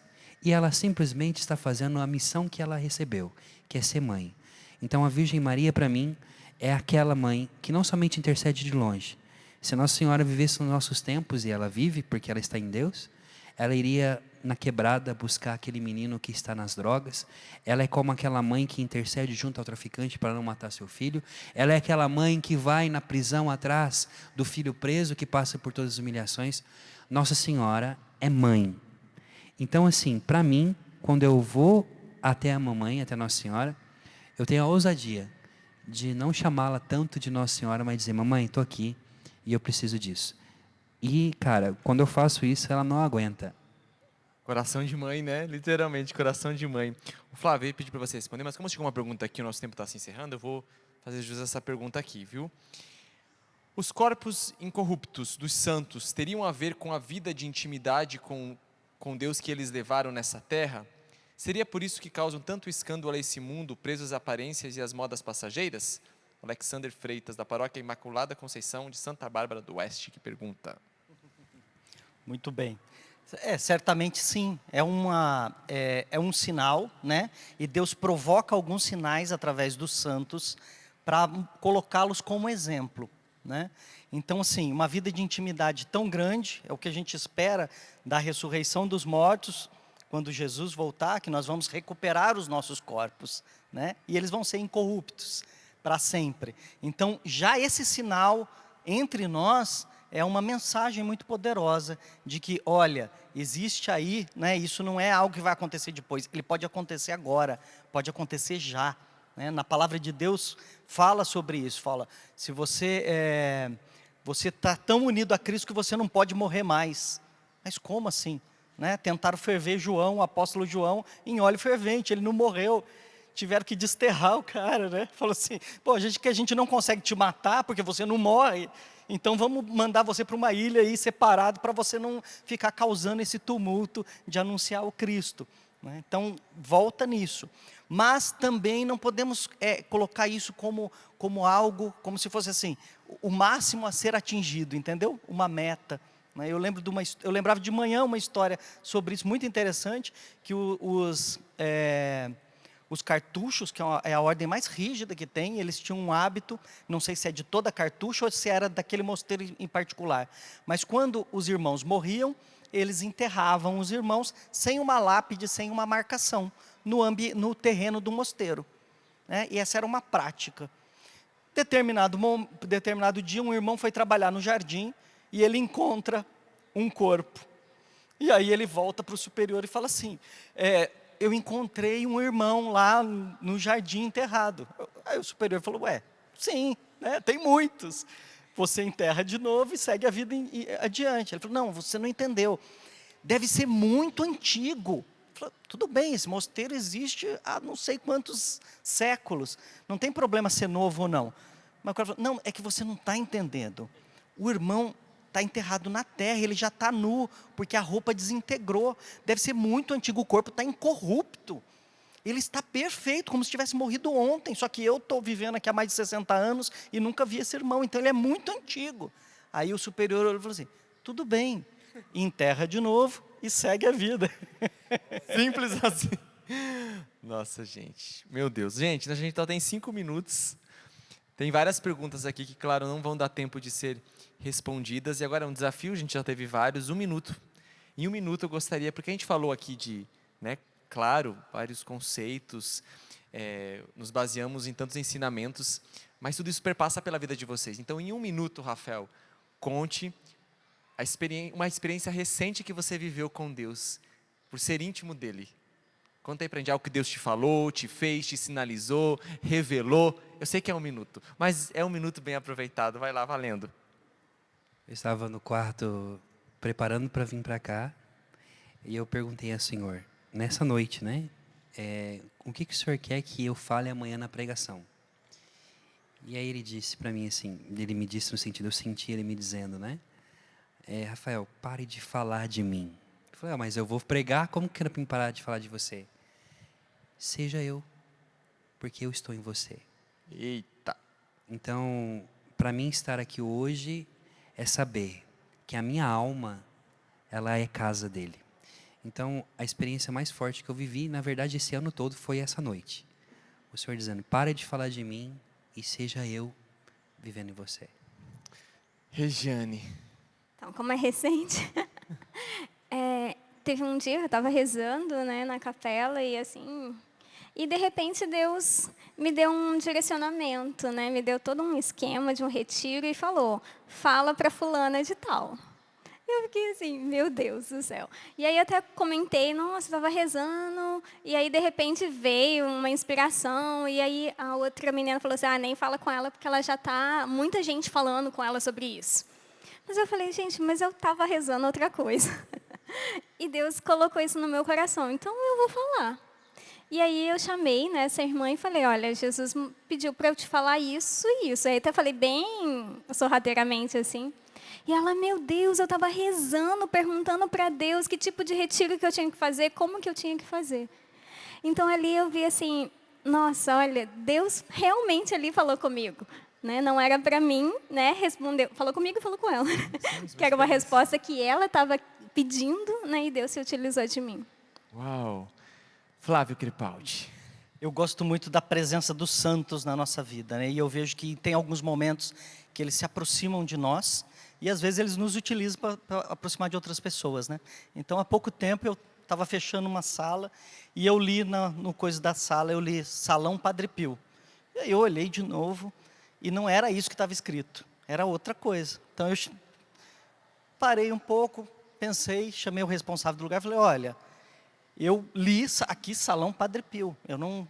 e ela simplesmente está fazendo a missão que ela recebeu, que é ser mãe. Então a Virgem Maria, para mim, é aquela mãe que não somente intercede de longe. Se Nossa Senhora vivesse nos nossos tempos, e ela vive porque ela está em Deus, ela iria na quebrada buscar aquele menino que está nas drogas. Ela é como aquela mãe que intercede junto ao traficante para não matar seu filho. Ela é aquela mãe que vai na prisão atrás do filho preso, que passa por todas as humilhações. Nossa Senhora é mãe. Então assim, para mim, quando eu vou até a mamãe, até Nossa Senhora, eu tenho a ousadia de não chamá-la tanto de Nossa Senhora, mas dizer, mamãe, estou aqui e eu preciso disso. E, cara, quando eu faço isso, ela não aguenta. Coração de mãe, né? Literalmente, coração de mãe. O Flávio, eu pedi para você responder, mas como chegou uma pergunta aqui, o nosso tempo está se encerrando, eu vou fazer jus a essa pergunta aqui, viu? Os corpos incorruptos dos santos teriam a ver com a vida de intimidade com Deus que eles levaram nessa terra? Seria por isso que causam tanto escândalo a esse mundo, presos às aparências e às modas passageiras? Alexander Freitas, da Paróquia Imaculada Conceição de Santa Bárbara do Oeste, que pergunta. Muito bem. Certamente sim, é um sinal, né? E Deus provoca alguns sinais através dos santos para colocá-los como exemplo, né? Então assim, uma vida de intimidade tão grande, é o que a gente espera da ressurreição dos mortos, quando Jesus voltar, que nós vamos recuperar os nossos corpos, né? E eles vão ser incorruptos para sempre. Então já esse sinal entre nós é uma mensagem muito poderosa de que, olha, existe aí, né, isso não é algo que vai acontecer depois, ele pode acontecer agora, pode acontecer já. Né? Na palavra de Deus fala sobre isso, fala, se você está tão unido a Cristo que você não pode morrer mais. Mas como assim? Né? Tentaram ferver João, o apóstolo João, em óleo fervente, ele não morreu. Tiveram que desterrar o cara, né? Falou assim, pô, que a gente não consegue te matar porque você não morre, então vamos mandar você para uma ilha aí separado para você não ficar causando esse tumulto de anunciar o Cristo. Né? Então, volta nisso. Mas também não podemos colocar isso como algo, como se fosse assim, o máximo a ser atingido, entendeu? Uma meta. Né? Eu lembrava de manhã uma história sobre isso, muito interessante, que os cartuchos, que é a ordem mais rígida que tem, eles tinham um hábito, não sei se é de toda cartucho ou se era daquele mosteiro em particular, mas quando os irmãos morriam, eles enterravam os irmãos sem uma lápide, sem uma marcação, no terreno do mosteiro. Né? E essa era uma prática. Determinado dia, um irmão foi trabalhar no jardim e ele encontra um corpo. E aí ele volta para o superior e fala assim, eu encontrei um irmão lá no jardim enterrado. Aí o superior falou, sim, né, tem muitos. Você enterra de novo e segue a vida adiante. Ele falou, não, você não entendeu. Deve ser muito antigo. Falei, tudo bem, esse mosteiro existe há não sei quantos séculos. Não tem problema ser novo ou não. Mas o cara falou, não, é que você não está entendendo. O irmão está enterrado na terra, ele já está nu, porque a roupa desintegrou. Deve ser muito antigo, o corpo está incorrupto. Ele está perfeito, como se tivesse morrido ontem, só que eu estou vivendo aqui há mais de 60 anos e nunca vi esse irmão, então ele é muito antigo. Aí o superior olhou e falou assim, tudo bem, enterra de novo e segue a vida. Simples assim. Nossa, gente. Meu Deus. Gente, a gente só tem 5 minutos. Tem várias perguntas aqui que, claro, não vão dar tempo de ser respondidas. E agora é um desafio, a gente já teve vários. 1 minuto. Em 1 minuto eu gostaria, porque a gente falou aqui de, né, claro, vários conceitos, nos baseamos em tantos ensinamentos, mas tudo isso perpassa pela vida de vocês. Então, em 1 minuto, Rafael, conte uma experiência recente que você viveu com Deus, por ser íntimo dele. Conta aí pra gente algo que Deus te falou, te fez, te sinalizou, revelou. Eu sei que é 1 minuto, mas é 1 minuto bem aproveitado. Vai lá, valendo. Eu estava no quarto preparando para vir para cá e eu perguntei ao Senhor, nessa noite, né? O que o Senhor quer que eu fale amanhã na pregação? E aí ele disse para mim assim, ele me disse no sentido, eu senti ele me dizendo, né? Rafael, pare de falar de mim. Eu falei, mas eu vou pregar, como que eu quero parar de falar de você? Seja eu, porque eu estou em você. Eita. Então, para mim estar aqui hoje é saber que a minha alma, ela é casa dele. Então, a experiência mais forte que eu vivi, na verdade, esse ano todo, foi essa noite. O Senhor dizendo, pare de falar de mim e seja eu vivendo em você. Regiane. Então, como é recente, teve um dia que eu estava rezando, né, na capela e assim, e de repente Deus me deu um direcionamento, né, me deu todo um esquema de um retiro e falou, fala para fulana de tal. Eu fiquei assim, meu Deus do céu. E aí até comentei, nossa, estava rezando, e aí de repente veio uma inspiração, e aí a outra menina falou assim, nem fala com ela, porque ela já está, muita gente falando com ela sobre isso. Mas eu falei, gente, mas eu estava rezando outra coisa. E Deus colocou isso no meu coração, então eu vou falar. E aí eu chamei, né, essa irmã e falei, olha, Jesus pediu para eu te falar isso e isso. Aí até falei bem sorrateiramente assim. E ela, meu Deus, eu estava rezando, perguntando para Deus que tipo de retiro que eu tinha que fazer, como que eu tinha que fazer. Então ali eu vi assim, nossa, olha, Deus realmente ali falou comigo. Né? Não era para mim, né? Respondeu, falou comigo e falou com ela. Que era uma resposta que ela estava pedindo, né? E Deus se utilizou de mim. Uau. Flávio Crepaldi. Eu gosto muito da presença dos santos na nossa vida, né? E eu vejo que tem alguns momentos que eles se aproximam de nós e às vezes eles nos utilizam para aproximar de outras pessoas, né? Então, há pouco tempo eu estava fechando uma sala e eu li no coisa da sala, eu li Salão Padre Pio. E aí eu olhei de novo e não era isso que estava escrito, era outra coisa. Então eu parei um pouco, pensei, chamei o responsável do lugar e falei, olha, eu li aqui Salão Padre Pio, eu não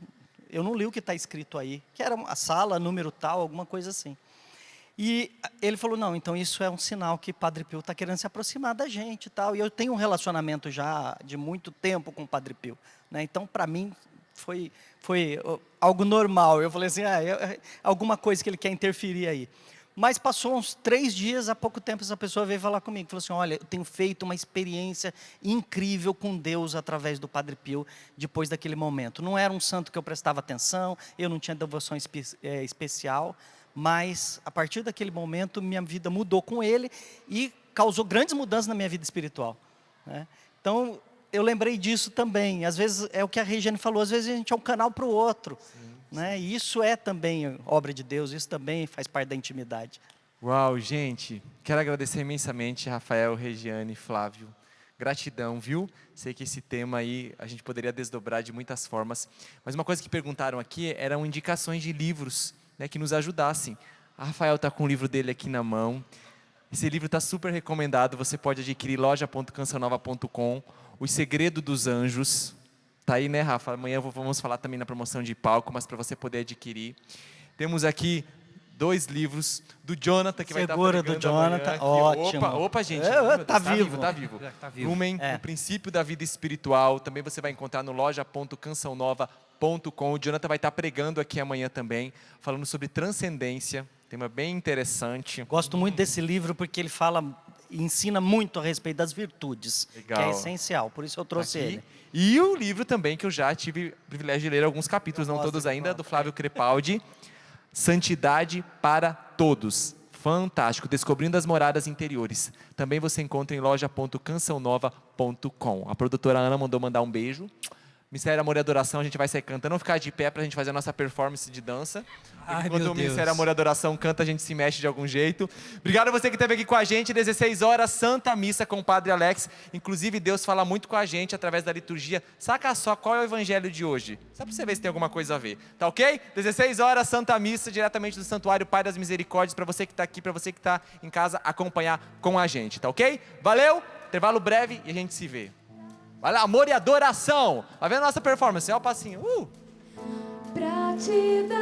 li o que está escrito aí, que era a sala, número tal, alguma coisa assim. E ele falou, não, então isso é um sinal que Padre Pio está querendo se aproximar da gente e tal. E eu tenho um relacionamento já de muito tempo com o Padre Pio, né? Então, para mim, foi algo normal. Eu falei assim, alguma coisa que ele quer interferir aí. Mas passou uns 3 dias, há pouco tempo, essa pessoa veio falar comigo. Falou assim, olha, eu tenho feito uma experiência incrível com Deus através do Padre Pio, depois daquele momento. Não era um santo que eu prestava atenção, eu não tinha devoção especial, mas a partir daquele momento, minha vida mudou com ele e causou grandes mudanças na minha vida espiritual, né? Então, eu lembrei disso também. Às vezes, é o que a Regiane falou, às vezes a gente é um canal para o outro. Sim. Né? E isso é também obra de Deus, isso também faz parte da intimidade. Uau, gente, quero agradecer imensamente Rafael, Regiane, Flávio. Gratidão, viu? Sei que esse tema aí a gente poderia desdobrar de muitas formas, mas uma coisa que perguntaram aqui eram indicações de livros, né, que nos ajudassem. A Rafael está com o livro dele aqui na mão. Esse livro está super recomendado, você pode adquirir loja.cançãonova.com, O Segredo dos Anjos. Tá aí, né, Rafa? Amanhã vamos falar também na promoção de palco, mas para você poder adquirir. Temos aqui 2 livros do Jonathan, que vai estar pregando do Jonathan, amanhã. ótimo. Opa, gente. Tá vivo. Tá vivo. Tá vivo. Lumen, o princípio da vida espiritual. Também você vai encontrar no loja.cançãonova.com. O Jonathan vai estar pregando aqui amanhã também, falando sobre transcendência. Tema bem interessante. Gosto muito desse livro porque ele fala ensina muito a respeito das virtudes, Legal. que é essencial. Por isso eu trouxe Aqui. ele. E o livro também, que eu já tive o privilégio de ler alguns capítulos, não Nossa, todos que ainda, bom. do Flávio Crepaldi. Santidade para Todos. Fantástico. Descobrindo as moradas interiores. Também você encontra em loja.cançãonova.com. A produtora Ana mandou mandar um beijo. Ministério Amor e Adoração, a gente vai sair cantando. Vamos ficar de pé pra gente fazer a nossa performance de dança. Ai, Quando meu o Ministério Deus. Amor e Adoração canta, a gente se mexe de algum jeito. Obrigado a você que esteve aqui com a gente. 16 horas, Santa Missa com o Padre Alex. Inclusive, Deus fala muito com a gente através da liturgia. Saca só qual é o evangelho de hoje. Só pra você ver se tem alguma coisa a ver. Tá ok? 16 horas, Santa Missa, diretamente do Santuário Pai das Misericórdias. Para você que está aqui, para você que está em casa, acompanhar com a gente. Tá ok? Valeu! Intervalo breve e a gente se vê. Vai lá, amor e adoração. Vai ver a nossa performance. Olha o passinho. Pra te dar